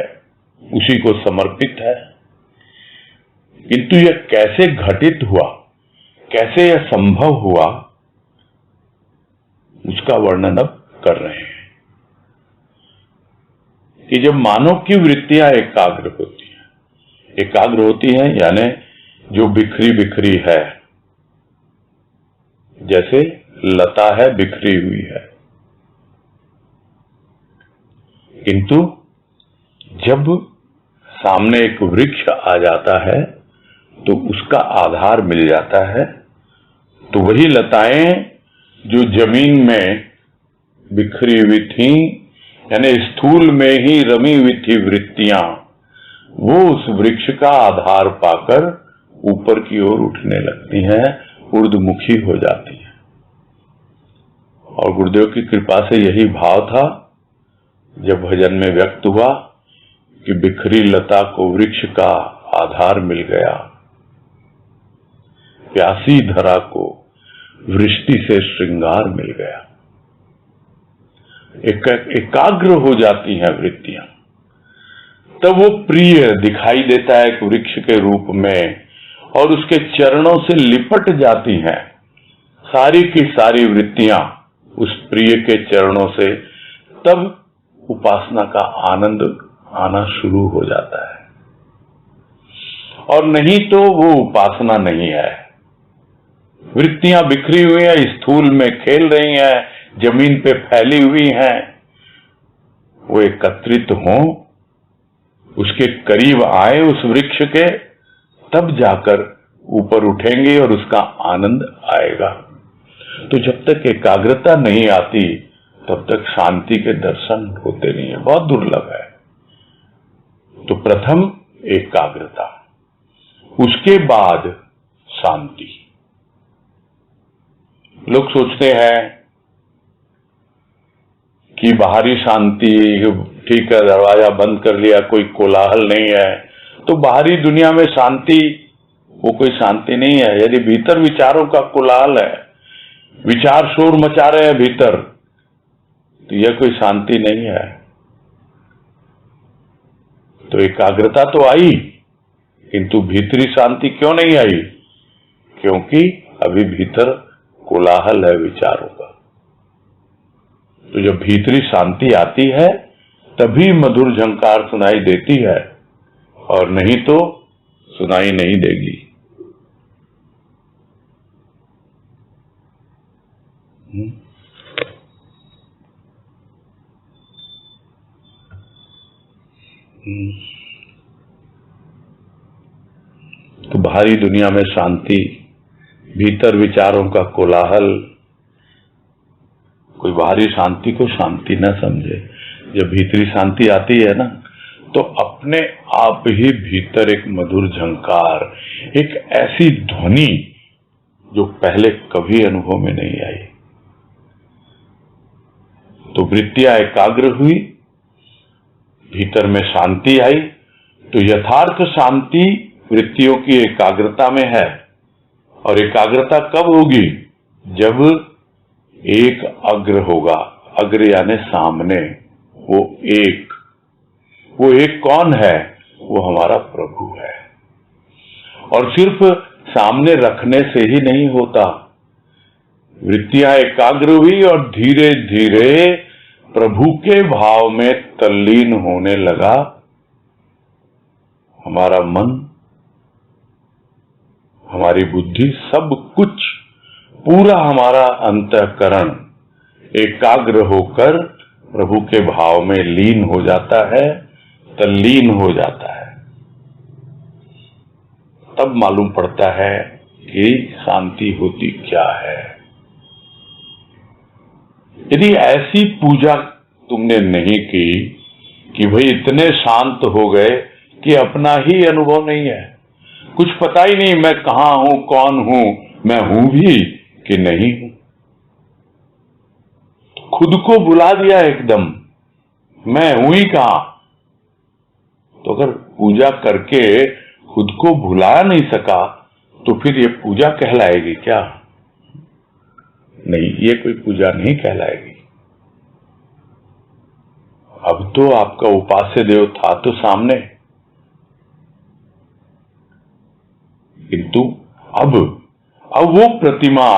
उसी को समर्पित है। किंतु यह कैसे घटित हुआ, कैसे यह संभव हुआ, उसका वर्णन अब कर रहे हैं कि जब मानव की वृत्तियां एकाग्र होती हैं यानी जो बिखरी बिखरी है, जैसे लता है बिखरी हुई है, किंतु जब सामने एक वृक्ष आ जाता है तो उसका आधार मिल जाता है, तो वही लताएं जो जमीन में बिखरी हुई थीं, यानी स्थूल में ही रमी हुई थी वृत्तियां, वो उस वृक्ष का आधार पाकर ऊपर की ओर उठने लगती हैं, ऊर्ध्वमुखी हो जाती हैं। और गुरुदेव की कृपा से यही भाव था जब भजन में व्यक्त हुआ कि बिखरी लता को वृक्ष का आधार मिल गया, प्यासी धरा को वृष्टि से श्रृंगार मिल गया। एकाग्र हो जाती हैं वृत्तियां, तब वो प्रिय दिखाई देता है एक वृक्ष के रूप में और उसके चरणों से लिपट जाती हैं। सारी की सारी वृत्तियां उस प्रिय के चरणों से, तब उपासना का आनंद आना शुरू हो जाता है। और नहीं तो वो उपासना नहीं है। वृत्तियां बिखरी हुई हैं, स्थूल में खेल रही हैं, जमीन पे फैली हुई हैं, वो एकत्रित हों, उसके करीब आए उस वृक्ष के, तब जाकर ऊपर उठेंगे और उसका आनंद आएगा। तो जब तक एकाग्रता नहीं आती तब तक शांति के दर्शन होते नहीं है, बहुत दुर्लभ है। तो प्रथम एकाग्रता, उसके बाद शांति। लोग सोचते हैं कि बाहरी शांति ठीक है, दरवाजा बंद कर लिया, कोई कोलाहल नहीं है, तो बाहरी दुनिया में शांति, वो कोई शांति नहीं है। यदि भीतर विचारों का कोलाहल है, विचार शोर मचा रहे हैं भीतर, तो यह कोई शांति नहीं है। तो एकाग्रता तो आई, किंतु भीतरी शांति क्यों नहीं आई? क्योंकि अभी भीतर कोलाहल है विचारों का। तो जब भीतरी शांति आती है तभी मधुर झंकार सुनाई देती है, और नहीं तो सुनाई नहीं देगी। तो बाहरी दुनिया में शांति, भीतर विचारों का कोलाहल, कोई बाहरी शांति को शांति न समझे। जब भीतरी शांति आती है ना, तो अपने आप ही भीतर एक मधुर झंकार, एक ऐसी ध्वनि जो पहले कभी अनुभव में नहीं आई। तो वृत्तियां एकाग्र हुई, भीतर में शांति आई। तो यथार्थ शांति वृत्तियों की एकाग्रता में है। और एकाग्रता कब होगी? जब एक अग्र होगा। अग्र यानी सामने, वो एक कौन है? वो हमारा प्रभु है। और सिर्फ सामने रखने से ही नहीं होता, वृत्तियां एकाग्र हुई और धीरे धीरे प्रभु के भाव में तल्लीन होने लगा हमारा मन, हमारी बुद्धि, सब कुछ, पूरा हमारा अंतःकरण एकाग्र होकर प्रभु के भाव में लीन हो जाता है, तल्लीन हो जाता है। तब मालूम पड़ता है कि शांति होती क्या है। यदि ऐसी पूजा तुमने नहीं की कि भाई इतने शांत हो गए कि अपना ही अनुभव नहीं है, कुछ पता ही नहीं मैं कहां हूं, कौन हूं, मैं हूं भी कि नहीं हूं, खुद को बुला दिया एकदम, मैं हूं ही कहां। तो अगर पूजा करके खुद को भुला नहीं सका तो फिर ये पूजा कहलाएगी क्या? नहीं, ये कोई पूजा नहीं कहलाएगी। अब तो आपका उपास्य देव था तो सामने, किंतु अब वो प्रतिमा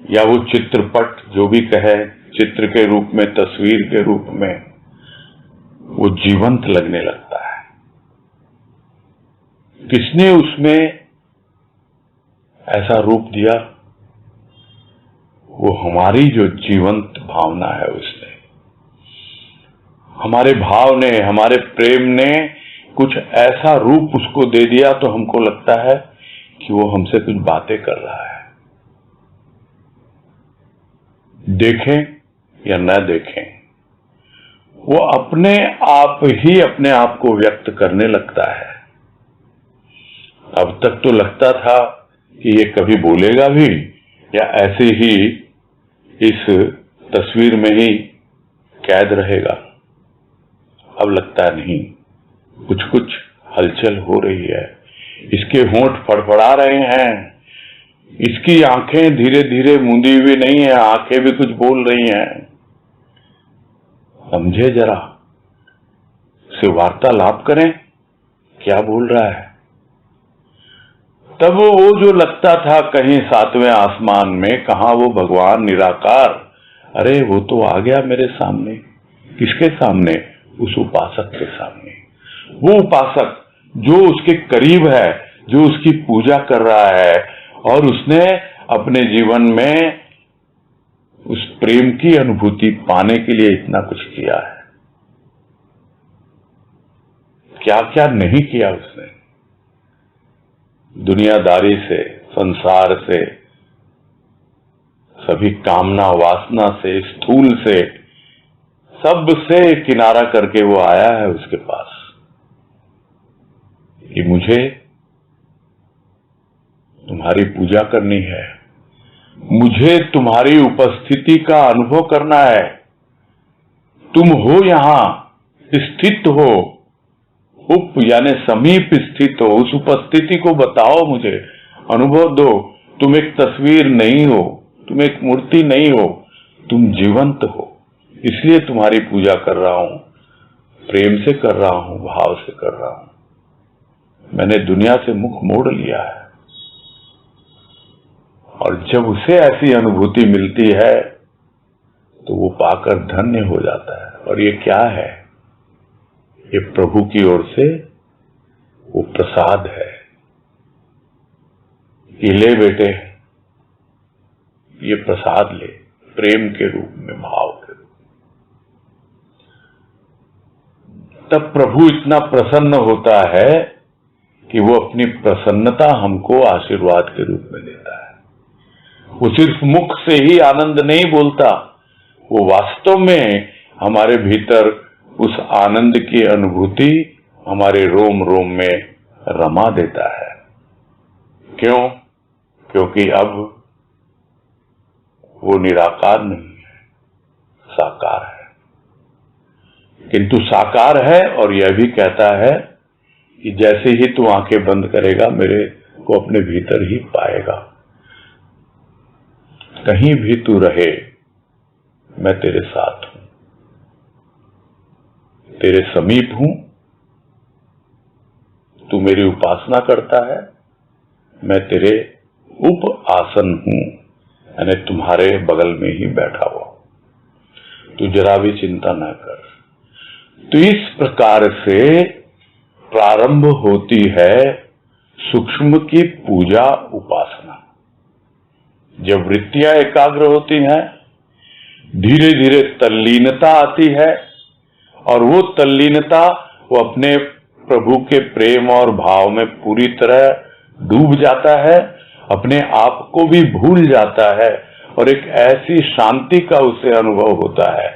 या वो चित्रपट, जो भी कहे, चित्र के रूप में, तस्वीर के रूप में, वो जीवंत लगने लगता है। किसने उसमें ऐसा रूप दिया? वो हमारी जो जीवंत भावना है, उसने, हमारे भाव ने, हमारे प्रेम ने कुछ ऐसा रूप उसको दे दिया तो हमको लगता है कि वो हमसे कुछ बातें कर रहा है। देखें या न देखें, वो अपने आप ही अपने आप को व्यक्त करने लगता है। अब तक तो लगता था कि ये कभी बोलेगा भी या ऐसे ही इस तस्वीर में ही कैद रहेगा। अब लगता नहीं, कुछ कुछ हलचल हो रही है, इसके होंठ फड़फड़ा रहे हैं, इसकी आंखें धीरे धीरे मूंदी हुई नहीं है, आंखें भी कुछ बोल रही हैं। समझे जरा, से वार्तालाप करें, क्या बोल रहा है। तब वो जो लगता था कहीं सातवें आसमान में, कहां वो भगवान निराकार, अरे वो तो आ गया मेरे सामने। किसके सामने? उस उपासक के सामने। वो उपासक जो उसके करीब है, जो उसकी पूजा कर रहा है, और उसने अपने जीवन में उस प्रेम की अनुभूति पाने के लिए इतना कुछ किया है। क्या क्या नहीं किया उसने। दुनियादारी से, संसार से, सभी कामना वासना से, स्थूल से, सब से किनारा करके वो आया है उसके पास कि मुझे तुम्हारी पूजा करनी है, मुझे तुम्हारी उपस्थिति का अनुभव करना है। तुम हो यहां, स्थित हो, उप यानी समीप स्थित हो, उस उपस्थिति को बताओ मुझे, अनुभव दो। तुम एक तस्वीर नहीं हो, तुम एक मूर्ति नहीं हो, तुम जीवंत हो। इसलिए तुम्हारी पूजा कर रहा हूं, प्रेम से कर रहा हूं, भाव से कर रहा हूं। मैंने दुनिया से मुख मोड़ लिया है। और जब उसे ऐसी अनुभूति मिलती है तो वो पाकर धन्य हो जाता है। और ये क्या है? ये प्रभु की ओर से वो प्रसाद है। ये ले बेटे, ये प्रसाद ले, प्रेम के रूप में, भाव के रूप में। तब प्रभु इतना प्रसन्न होता है कि वो अपनी प्रसन्नता हमको आशीर्वाद के रूप में देता है। वो सिर्फ मुख से ही आनंद नहीं बोलता, वो वास्तव में हमारे भीतर उस आनंद की अनुभूति हमारे रोम रोम में रमा देता है। क्यों? क्योंकि अब वो निराकार नहीं है, साकार है। किंतु साकार है और यह भी कहता है कि जैसे ही तू आंखें बंद करेगा मेरे को अपने भीतर ही पाएगा। कहीं भी तू रहे मैं तेरे साथ हूं, तेरे समीप हूं। तू मेरी उपासना करता है, मैं तेरे उप आसन हूं, यानी तुम्हारे बगल में ही बैठा हुआ। तू जरा भी चिंता न कर। तो इस प्रकार से प्रारंभ होती है सूक्ष्म की पूजा उपासना। जब वृत्तियां एकाग्र होती हैं, धीरे धीरे तल्लीनता आती है और वो तल्लीनता वो अपने प्रभु के प्रेम और भाव में पूरी तरह डूब जाता है, अपने आप को भी भूल जाता है और एक ऐसी शांति का उसे अनुभव होता है।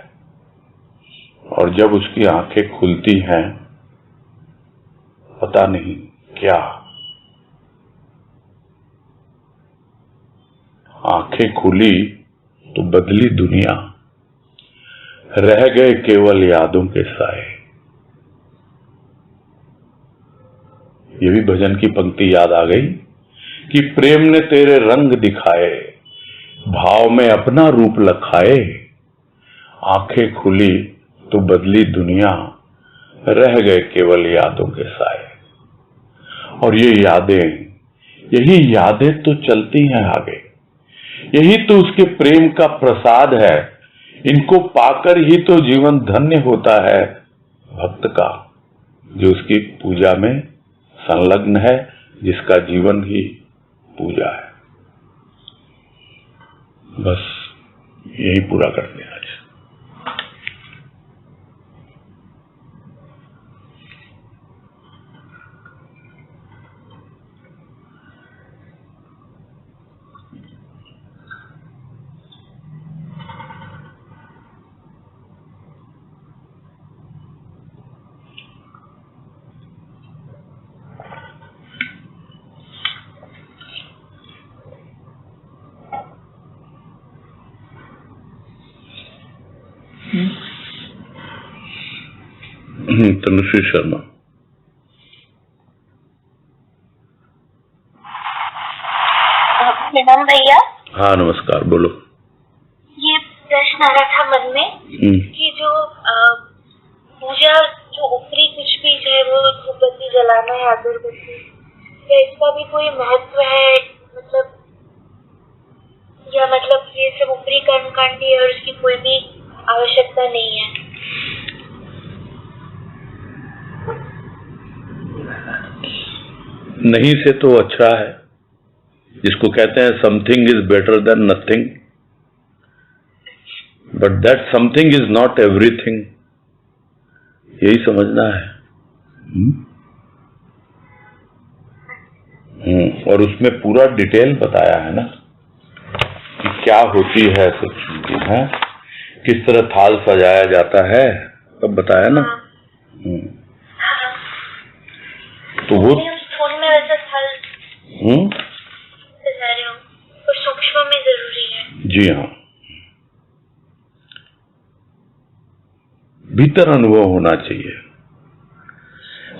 और जब उसकी आंखें खुलती हैं, पता नहीं क्या, आंखें खुली तो बदली दुनिया, रह गए केवल यादों के साए। ये भी भजन की पंक्ति याद आ गई कि प्रेम ने तेरे रंग दिखाए, भाव में अपना रूप लखाए। आंखें खुली तो बदली दुनिया, रह गए केवल यादों के साए। और ये यादें, यही यादें तो चलती हैं आगे। यही तो उसके प्रेम का प्रसाद है। इनको पाकर ही तो जीवन धन्य होता है भक्त का, जो उसकी पूजा में संलग्न है, जिसका जीवन ही पूजा है। बस यही पूरा करते हैं आज। तनुश्री शर्मा। निगम भैया। हाँ नमस्कार, बोलो। ये प्रश्न आ रहा था मन में कि जो पूजा, जो ऊपरी कुछ भी है, वो धूपबत्ती जलाना है, अगरबत्ती, क्या इसका भी कोई महत्व है? मतलब या मतलब ये सब ऊपरी कर्मकांड है और उसकी कोई भी आवश्यकता नहीं है? नहीं से तो अच्छा है, जिसको कहते हैं something is better than nothing, but that something is not everything. यही समझना है। और उसमें पूरा डिटेल बताया है ना कि क्या होती है सूक्ष्म की, है किस तरह थाल सजाया जाता है, तब बताया ना। तो वो और सूक्ष्म में जरूरी है। जी हाँ, भीतर अनुभव होना चाहिए।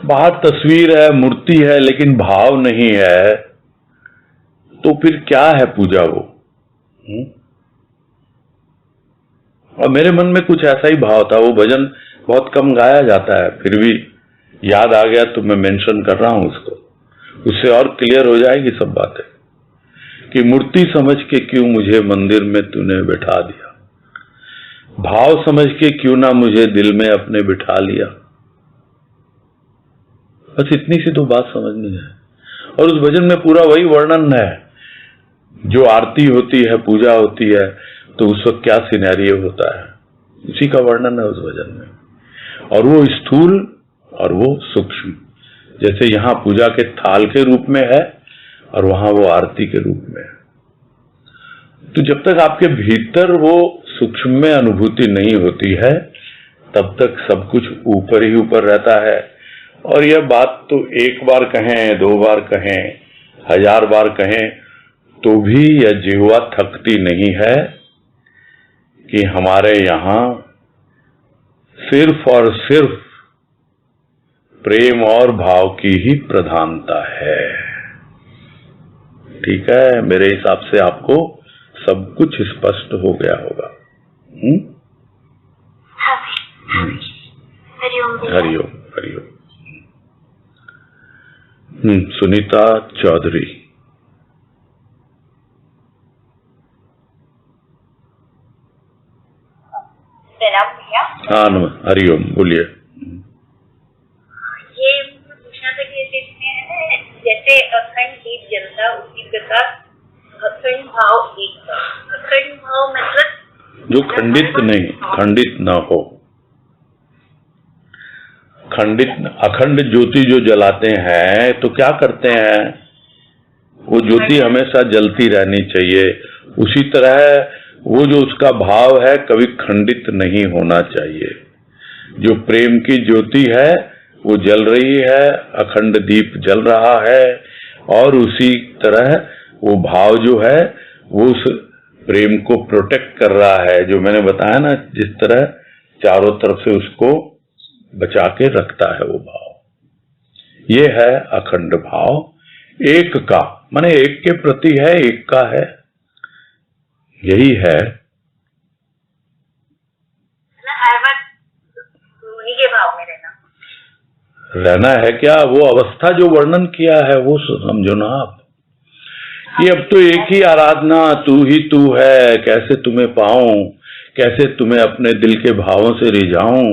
बाहर तस्वीर है, मूर्ति है, लेकिन भाव नहीं है, तो फिर क्या है पूजा वो? और मेरे मन में कुछ ऐसा ही भाव था। वो भजन बहुत कम गाया जाता है, फिर भी याद आ गया तो मैं मेंशन कर रहा हूं उसको। उससे और क्लियर हो जाएगी सब बातें कि मूर्ति समझ के क्यों मुझे मंदिर में तूने बैठा दिया, भाव समझ के क्यों ना मुझे दिल में अपने बिठा लिया। बस इतनी सी तो बात समझनी है। और उस भजन में पूरा वही वर्णन है। जो आरती होती है, पूजा होती है, तो उस वक्त क्या सिनेरियो होता है, उसी का वर्णन है उस भजन में। और वो स्थूल और वो सूक्ष्म, जैसे यहां पूजा के थाल के रूप में है और वहां वो आरती के रूप में है। तो जब तक आपके भीतर वो सूक्ष्म में अनुभूति नहीं होती है, तब तक सब कुछ ऊपर ही ऊपर रहता है। और यह बात तो एक बार कहें, 2 बार कहें, 1000 बार कहें तो भी यह जिह्वा थकती नहीं है कि हमारे यहाँ सिर्फ और सिर्फ प्रेम और भाव की ही प्रधानता है। ठीक है, मेरे हिसाब से आपको सब कुछ स्पष्ट हो गया होगा। हरिओम हरिओम हरिओम। सुनीता चौधरी। प्रणाम भैया। हाँ, हरिओम, बोलिए। ये पूछना था कि जैसे अखंड दीप जलता उसी प्रकार अखंड भाव एक। अखंड भाव मतलब जो खंडित ना हो। अखंड ज्योति जो जलाते हैं तो क्या करते हैं, वो ज्योति हमेशा जलती रहनी चाहिए। उसी तरह वो जो उसका भाव है कभी खंडित नहीं होना चाहिए। जो प्रेम की ज्योति है वो जल रही है, अखंड दीप जल रहा है, और उसी तरह वो भाव जो है वो उस प्रेम को प्रोटेक्ट कर रहा है। जो मैंने बताया ना, जिस तरह चारों तरफ से उसको बचा के रखता है वो भाव। ये है अखंड भाव। एक का माने एक के प्रति है, एक का है, यही है। हर वक्त उन्हीं के भाव में रहना है क्या? वो अवस्था जो वर्णन किया है वो समझो ना आप। ये अब तो एक ही आराधना, तू ही तू है, कैसे तुम्हें पाऊं, कैसे तुम्हें अपने दिल के भावों से रिझाऊं।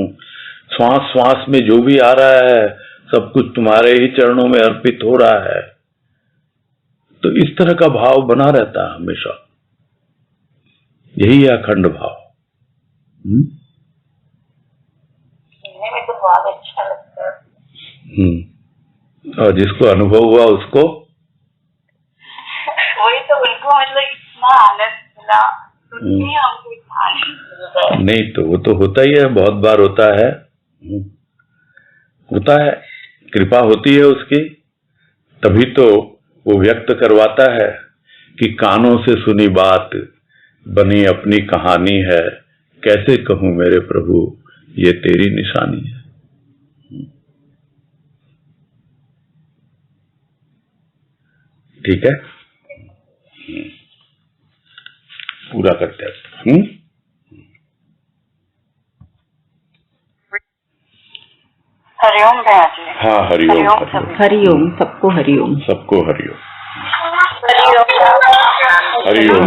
श्वास श्वास में जो भी आ रहा है सब कुछ तुम्हारे ही चरणों में अर्पित हो रहा है। तो इस तरह का भाव बना रहता है हमेशा। यही है अखंड भाव। सुनने में तो बहुत अच्छा लगता है। और जिसको अनुभव हुआ उसको वही तो, उनको मतलब इतना आनंद मिला, हमको इतना आनंद। नहीं तो वो तो होता ही है, बहुत बार होता है। कृपा होती है उसकी, तभी तो वो व्यक्त करवाता है कि कानों से सुनी बात बनी अपनी कहानी है, कैसे कहूं मेरे प्रभु ये तेरी निशानी है। ठीक है, पूरा करते हैं। हरिओम भैया जी। हाँ, हरिओम हरिओम, सबको हरिओम। सबको हरिओम। हरिओम हरिओम।